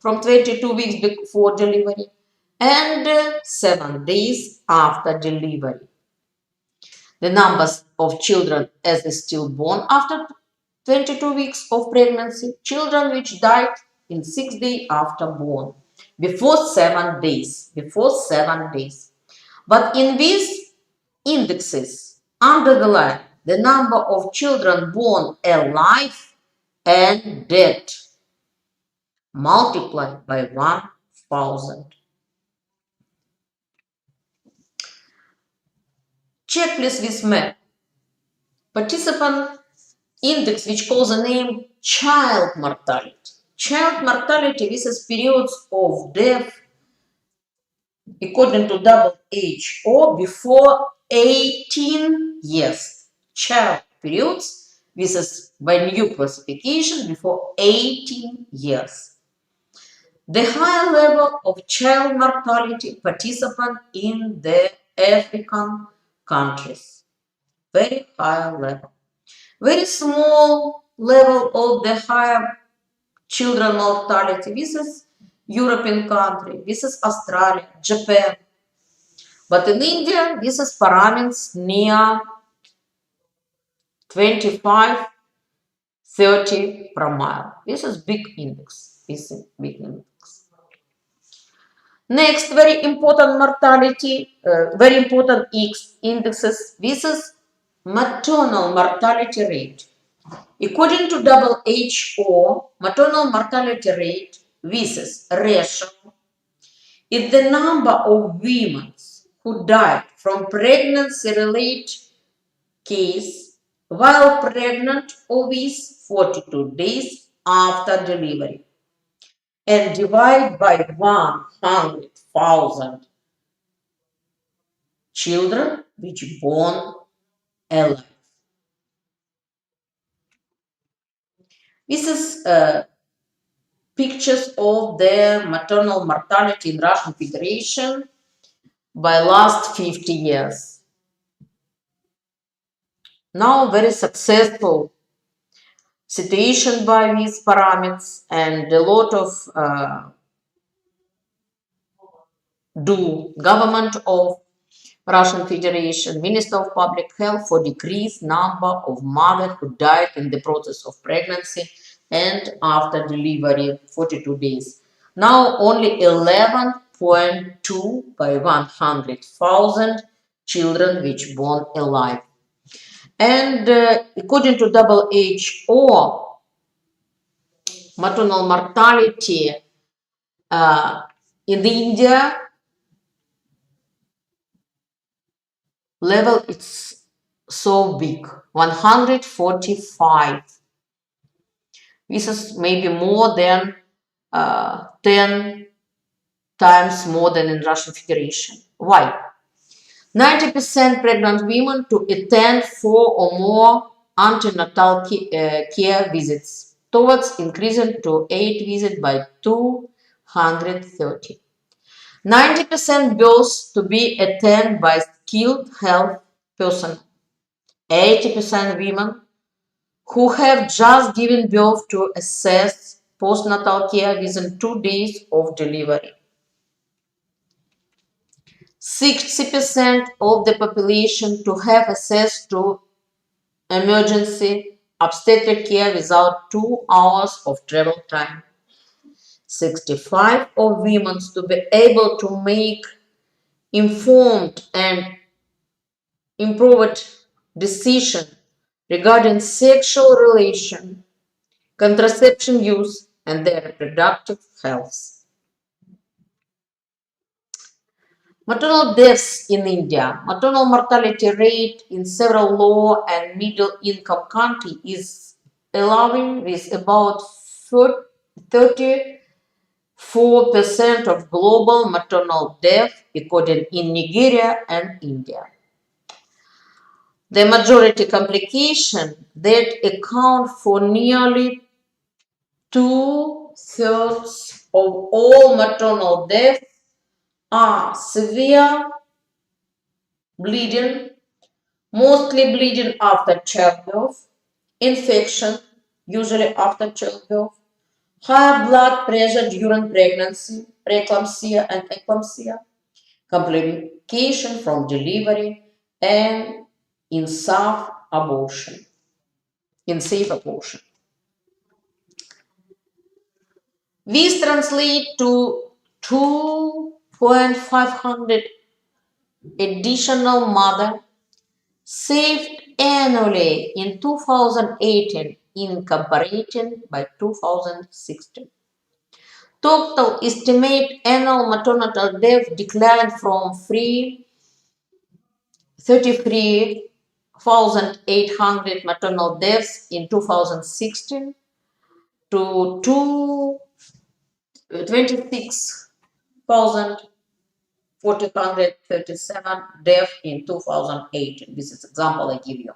from 22 weeks before delivery, and 7 days after delivery. The numbers of children as a stillborn after 22 weeks of pregnancy, children which died in 6 days after born, before 7 days, But in these indexes, under the line, the number of children born alive and dead multiplied by 1000. Checklist with map. Participant index which calls the name child mortality. Child mortality, this is periods of death according to WHO before 18 years. Child periods, this is by new classification before 18 years. The higher level of child mortality participant in the African countries. Very high level. Very small level of the higher children mortality. This is European country. This is Australia, Japan. But in India, this is parameters near 25, 30 per mile. This is big index. This is big index. Next, very important mortality, very important indexes. This is maternal mortality rate. According to WHO, maternal mortality rate, this is ratio, is the number of women who died from pregnancy-related case while pregnant or with 42 days after delivery, and divide by 100,000 children which born alive. This is pictures of the maternal mortality in Russian Federation by last 50 years. Now very successful situation by these parameters, and a lot of do government of Russian Federation, Minister of Public Health for decreased number of mothers who died in the process of pregnancy and after delivery 42 days. Now only 11.2 by 100,000 children which born alive. And according to WHO, maternal mortality uh, in the India level it's so big, 145. This is maybe more than 10 times more than in Russian Federation. Why? 90% pregnant women to attend 4 or more antenatal care visits, towards increasing to 8 visits by 230. 90% births to be attended by skilled health personnel. 80% women who have just given birth to assess postnatal care within 2 days of delivery. 60% of the population to have access to emergency obstetric care without 2 hours of travel time. 65 of women to be able to make informed and improved decision regarding sexual relation, contraception use, and their reproductive health. Maternal deaths in India. Maternal mortality rate in several low and middle income countries is alarming, with about 34% of global maternal death according in Nigeria and India. The majority complication that account for nearly 2/3 of all maternal deaths are severe bleeding, mostly bleeding after childbirth, infection, usually after childbirth, high blood pressure during pregnancy, preeclampsia and eclampsia, complication from delivery, and unsafe abortion. Unsafe abortion. These translate to 2,500 additional mother saved annually in 2018 in comparison by 2016. Total estimate annual maternal death declined from 33,800 maternal deaths in 2016 to 26,437 deaths in 2018. This is example I give you.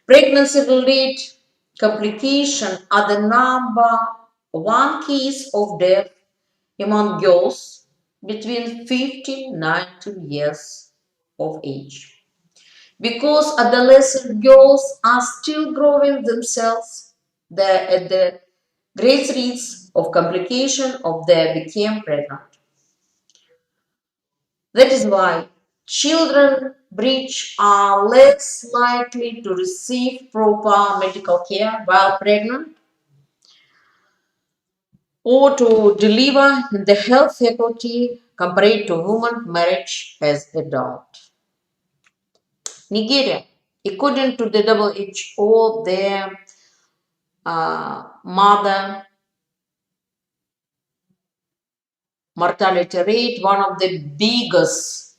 Pregnancy-related complications are the number one case of death among girls between 15 and 19 years of age. Because adolescent girls are still growing themselves, they're at the great risk of complication of their became pregnant. That is why children breech are less likely to receive proper medical care while pregnant or to deliver in the health faculty compared to women marriage as adult. Nigeria, according to the WHO, their mother mortality rate, one of the biggest,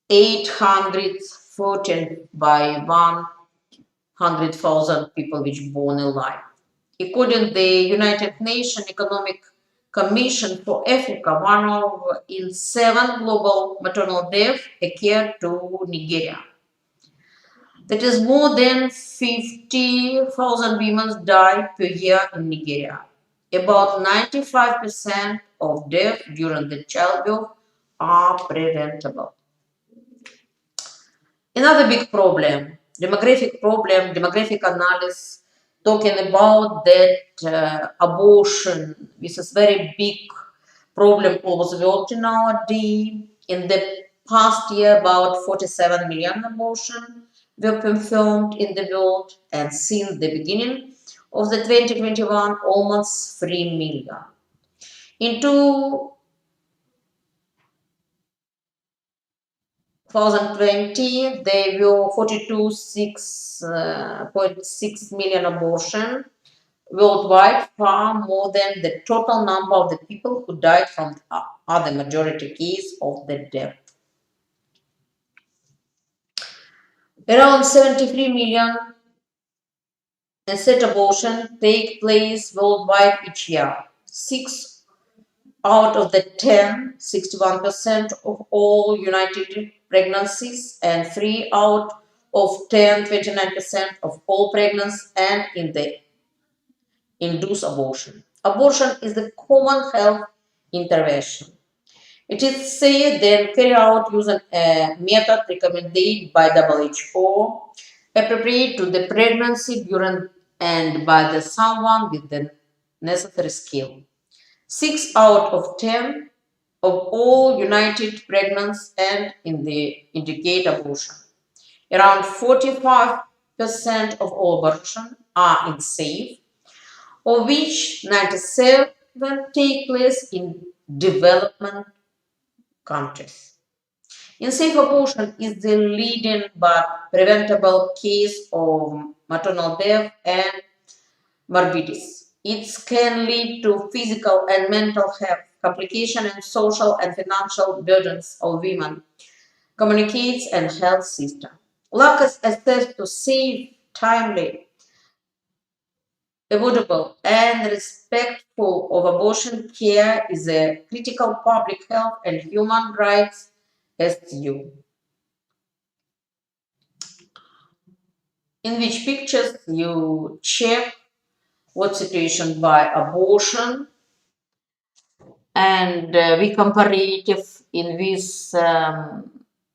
814 by 100,000 people which born alive. According to the United Nations Economic Commission for Africa, one of in 7 global maternal deaths occurred to Nigeria. That is more than 50,000 women die per year in Nigeria. About 95% of deaths during the childbirth are preventable. Another big problem, demographic analysis, talking about that abortion, which is very big problem over the world nowadays. In the past year, about 47 million abortions were performed in the world, and since the beginning Of the 2021, almost 3 million. In 2020, there were 42.6 million abortions worldwide, far more than the total number of the people who died from other majority case of the death. Around 73 million state abortions take place worldwide each year. 6 out of the 10, 61% of all United pregnancies, and 3 out of 10, 29% of all pregnancies end in the induced abortion. Abortion is the common health intervention. It is said then carried out using a method recommended by WHO, appropriate to the pregnancy during and by the someone with the necessary skill. 6 out of 10 of all United pregnancies end in the indicate abortion. Around 45% of all abortions are unsafe, of which 97 take place in development countries. Unsafe abortion is the leading but preventable cause of maternal death and morbidity. It can lead to physical and mental health complications and social and financial burdens of women, communities, and health system. Lack of access to safe, timely, avoidable, and respectful of abortion care is a critical public health and human rights issue. In which pictures you check what situation by abortion, and we comparative in these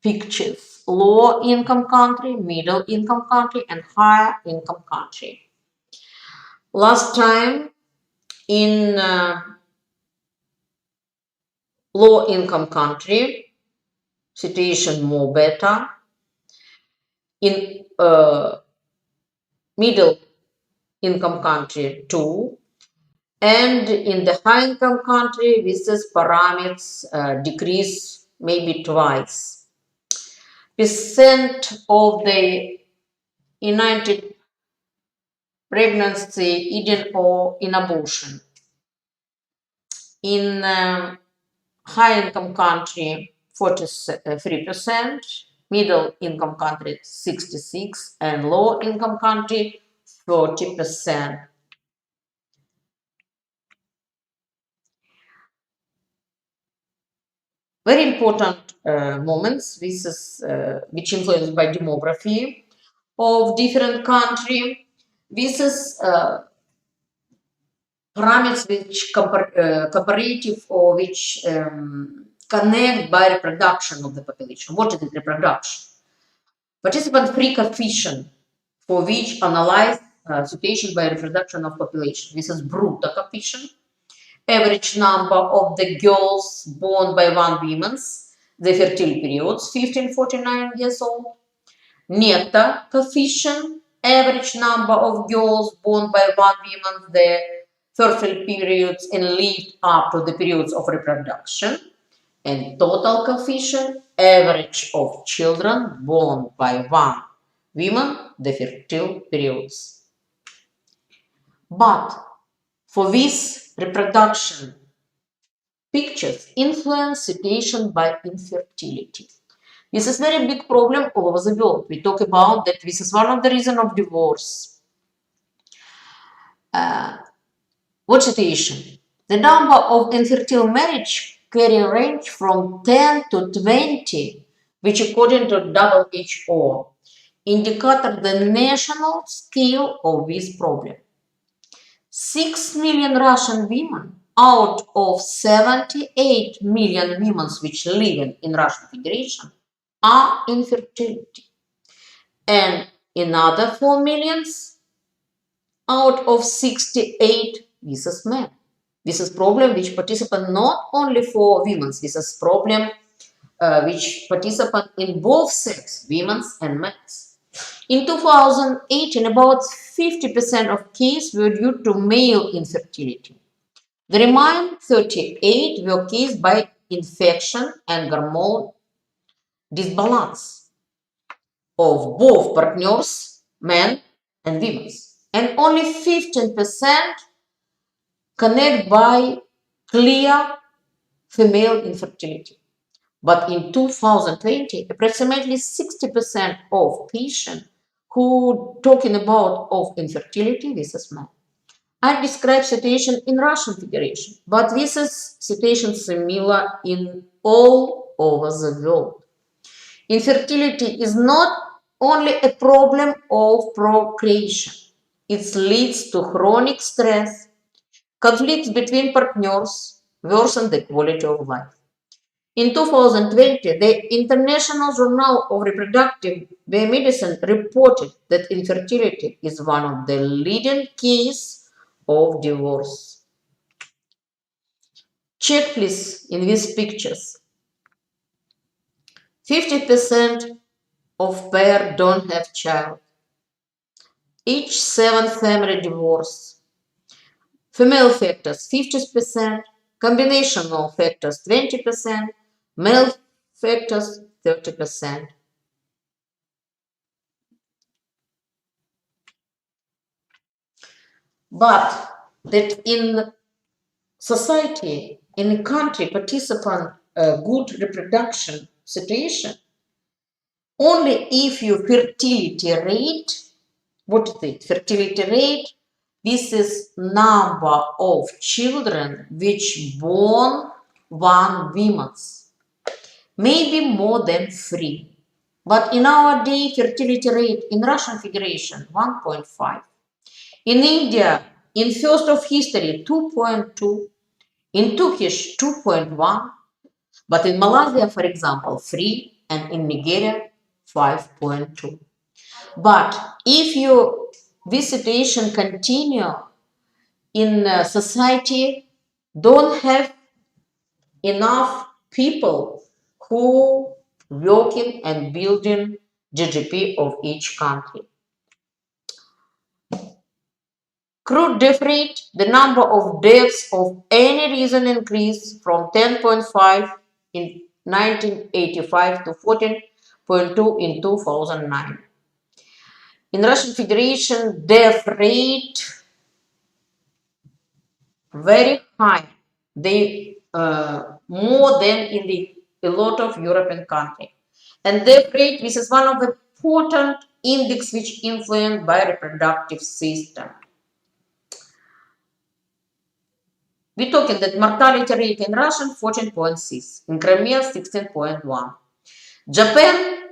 pictures low income country, middle income country, and higher income country. Last time in low income country situation more better, in middle income country too, and in the high income country these parameters decrease maybe twice. Percent of the United pregnancy hidden or in abortion. In high income country 43%, middle income country 66%, and low income country 40%. Very important moments. This is which influenced by demography of different country. This is parameters which comparative or which connect by reproduction of the population. What is it, reproduction? Participant-free coefficient for which analyze situation by reproduction of population. This is brutal coefficient. Average number of the girls born by one women's, the fertile periods, 15-49 years old. Netta coefficient, average number of girls born by one woman, the fertile periods and lived up to the periods of reproduction. And total coefficient, average of children born by one woman, the fertile periods. But for this reproduction, pictures influence situation by infertility. This is very big problem all over the world. We talk about that this is one of the reasons of divorce. What situation? The number of infertile marriage carry range from 10 to 20, which according to WHO indicate the national scale of this problem. 6 million Russian women out of 78 million women which live in Russian Federation are infertility, and another 4 millions out of 68 this is men. This is problem which participate not only for women, this is problem which participate in both sex, women's and men's. In 2018, about 50% of cases were due to male infertility. The remaining 38 were caused by infection and hormone disbalance of both partners, men and women. And only 15% connect by clear female infertility. But in 2020, approximately 60% of patients who talking about of infertility, this is men. I describe situation in Russian Federation, but this is situation similar in all over the world. Infertility is not only a problem of procreation. It leads to chronic stress, conflicts between partners, worsen the quality of life. In 2020, the International Journal of Reproductive Biomedicine reported that infertility is one of the leading causes of divorce. Check please in these pictures. 50% of pair don't have child. Each seventh family divorce. Female factors 50%, combinational factors 20%, male factors 30%. But that in society, in a country, participant good reproduction situation, only if your fertility rate, what is it? Fertility rate, this is number of children which born one woman, maybe more than 3. But in our day, fertility rate in Russian Federation, 1.5. In India, in first of history, 2.2. In Turkish, 2.1. But in Malaysia, for example, 3. And in Nigeria, 5.2. But if this situation continue in society, don't have enough people who working and building GDP of each country. Crude death rate, the number of deaths of any reason increased from 10.5 in 1985 to 14.2 in 2009. In Russian Federation, death rate very high. They more than in a lot of European countries. And death rate, this is one of the important index which influenced by reproductive system. We're talking that mortality rate in Russia 14.6, in Crimea 16.1. Japan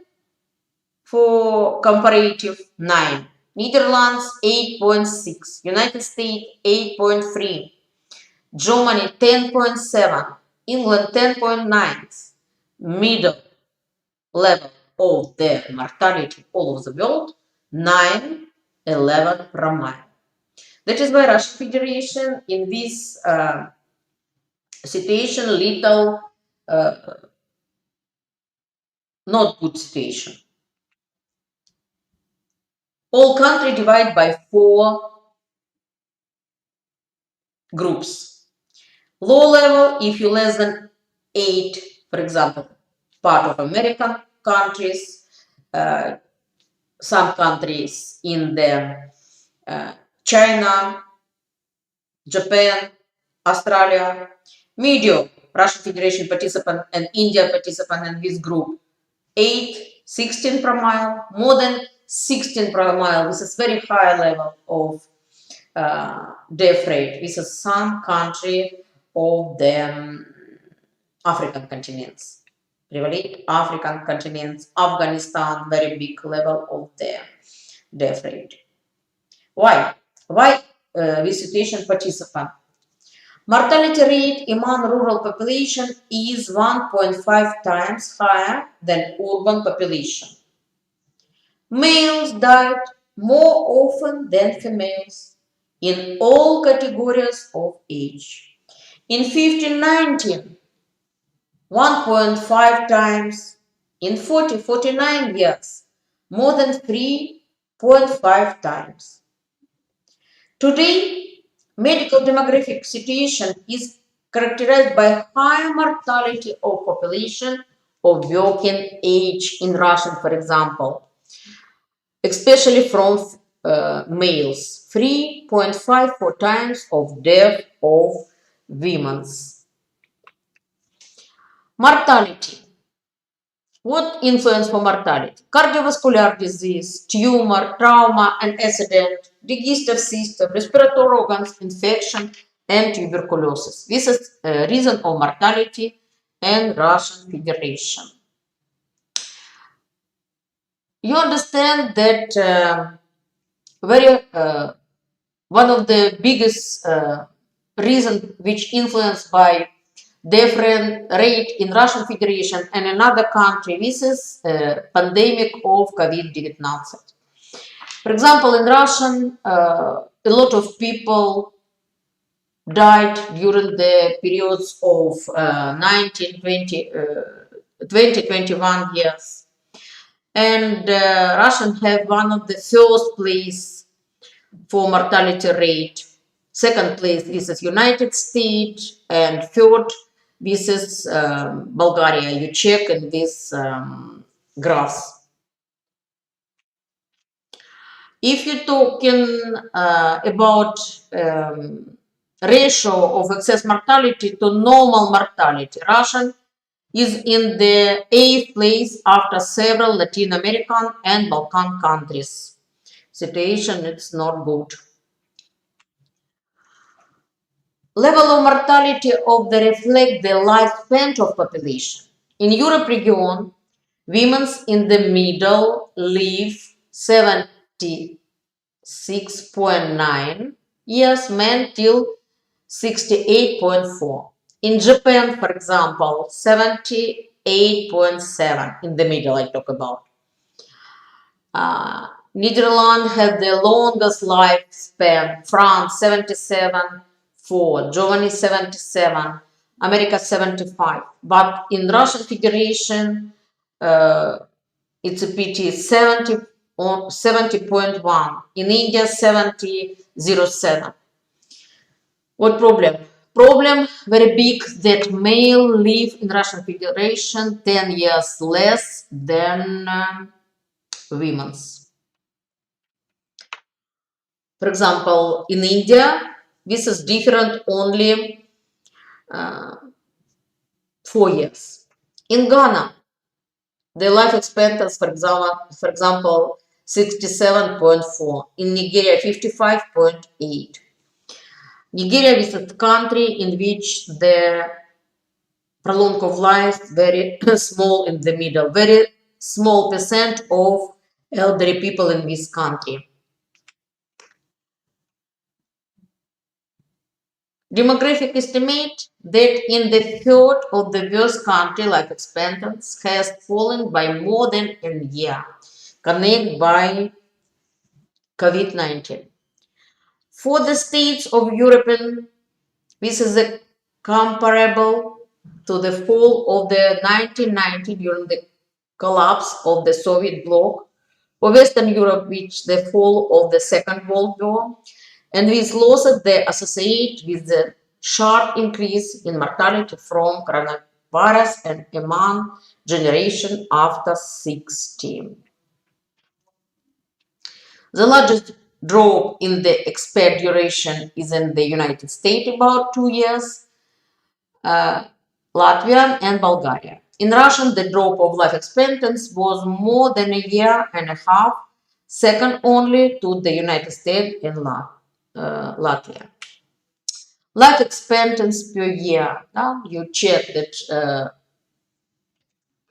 for comparative 9, Netherlands 8.6, United States 8.3, Germany 10.7, England 10.9, middle level of the mortality all over the world 9, 11 per mile. That is why Russian Federation in this situation little not good situation. All country divided by 4 groups. Low level, if you less than 8, for example, part of American countries, some countries in the China, Japan, Australia, medium, Russian Federation participant and India participant in this group, 8, 16 per mile, more than 16 per mile. This is very high level of death rate. This is some country of the African continents. Prevalent African continents, Afghanistan, very big level of the death rate. Why? Why this situation participant? Mortality rate among rural population is 1.5 times higher than urban population. Males died more often than females in all categories of age. In 1519, 1.5 times. In 49 years, more than 3.5 times. Today, medical demographic situation is characterized by high mortality of population of working age in Russia, for example, especially from males, 3.54 times of death of women's. Mortality. What influence for mortality? Cardiovascular disease, tumor, trauma and accident, digestive system, respiratory organs, infection, and tuberculosis. This is a reason of mortality in Russian Federation. You understand that very one of the biggest reason which influenced by different rate in Russian Federation and another country. This is pandemic of COVID-19. For example, in Russian, a lot of people died during the periods of 1920, 2021 years. And Russian have one of the first place for mortality rate. Second place, this is United States, and third, this is Bulgaria. You check in this graphs. If you're talking about ratio of excess mortality to normal mortality, Russian is in the 8th place after several Latin American and Balkan countries. Situation is not good. Level of mortality of the reflect the lifespan of population. In Europe region, women in the middle live 76.9 years, men till 68.4. In Japan, for example, 78.7 in the middle I talk about. Netherlands had the longest lifespan, France 77, for Germany 77, America 75. But in Russian Federation, it's a pity 70.1. In India 70.07. What problem? Problem very big that male live in Russian Federation 10 years less than women's. For example, in India, this is different only 4 years. In Ghana, the life expectancy, for example, 67.4. In Nigeria, 55.8. Nigeria is a country in which the prolong of life very small in the middle, very small percent of elderly people in this country. Demographic estimate that in the third of the worst country life expectancy has fallen by more than a year, connected by COVID-19. For the states of European, this is a comparable to the fall of the 1990 during the collapse of the Soviet bloc, for Western Europe, which the fall of the Second World War, and with losses they associate with the sharp increase in mortality from coronavirus and among generation after 60. The largest drop in the expected duration is in the United States, about 2 years, Latvia and Bulgaria. In Russia, the drop of life expectancy was more than a year and a half, second only to the United States and Latvia. Life expectancy per year. Now you check that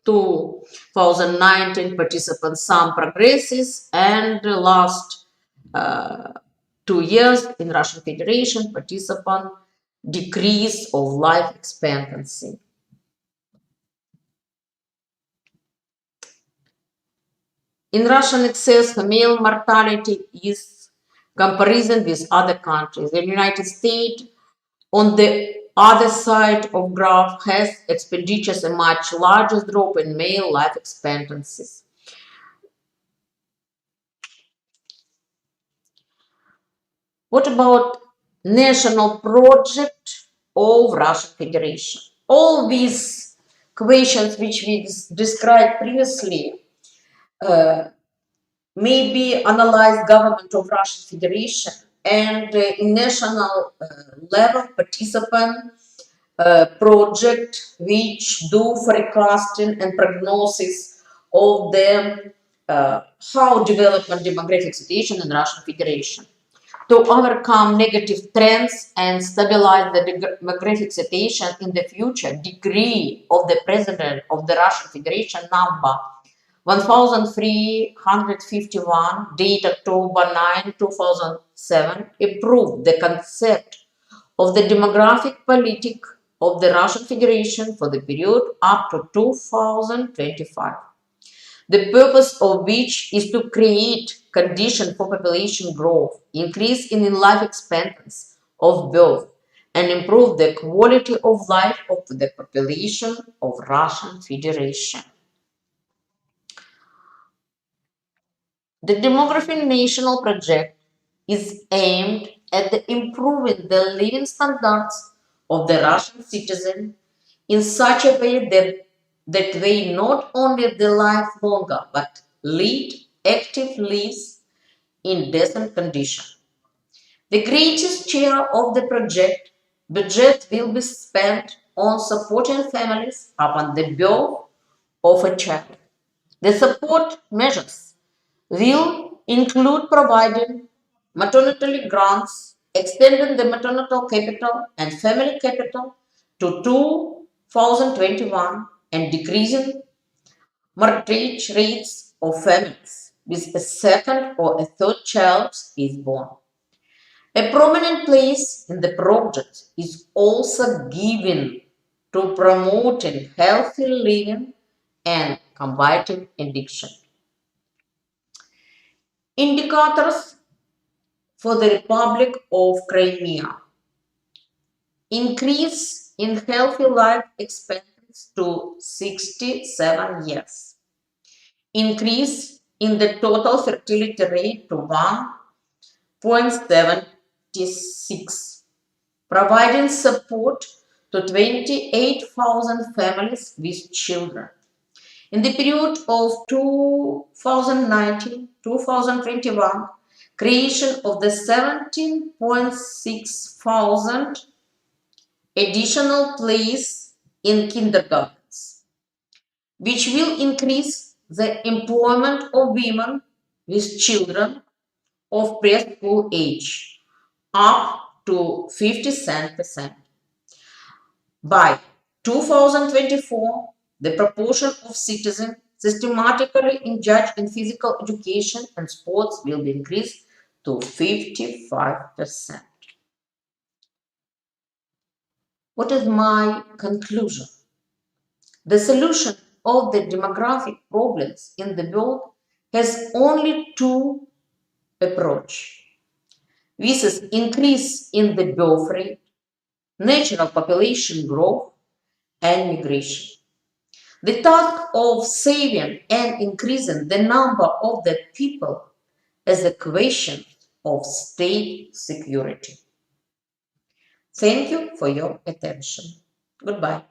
2019 participants some progresses, and the last 2 years in Russian Federation participant decrease of life expectancy. In Russian excess female mortality is comparison with other countries. The United States on the other side of graph has expenditures a much larger drop in male life expectancies. What about national project of Russian Federation? All these questions which we described previously may be analyzed government of Russian Federation and in national level participant project which do forecasting and prognosis of the how development demographic situation in Russian Federation to overcome negative trends and stabilize the demographic situation in the future. Degree of the president of the Russian Federation number 1351 date October 9, 2007 approved the concept of the demographic politic of the Russian Federation for the period up to 2025, the purpose of which is to create conditions for population growth, increase in life expectancy of birth, and improve the quality of life of the population of Russian Federation. The Demography National Project is aimed at improving the living standards of the Russian citizen in such a way that they not only the life longer but lead active lives in decent condition. The greatest share of the project budget will be spent on supporting families upon the birth of a child. The support measures will include providing maternity grants, extending the maternal capital and family capital to 2021 and decreasing mortgage rates of families with a second or a third child is born. A prominent place in the project is also given to promoting healthy living and combating addiction. Indicators for the Republic of Crimea. Increase in healthy life expectancy to 67 years. Increase in the total fertility rate to 1.76. Providing support to 28,000 families with children. In the period of 2019-2021, creation of the 17.6 thousand additional places in kindergartens, which will increase the employment of women with children of preschool age up to 57%. By 2024, the proportion of citizens systematically engaged in physical education and sports will be increased to 55%. What is my conclusion? The solution of the demographic problems in the world has only two approaches. This is increase in the birth rate, natural population growth, and migration. The task of saving and increasing the number of the people is a question of state security. Thank you for your attention. Goodbye.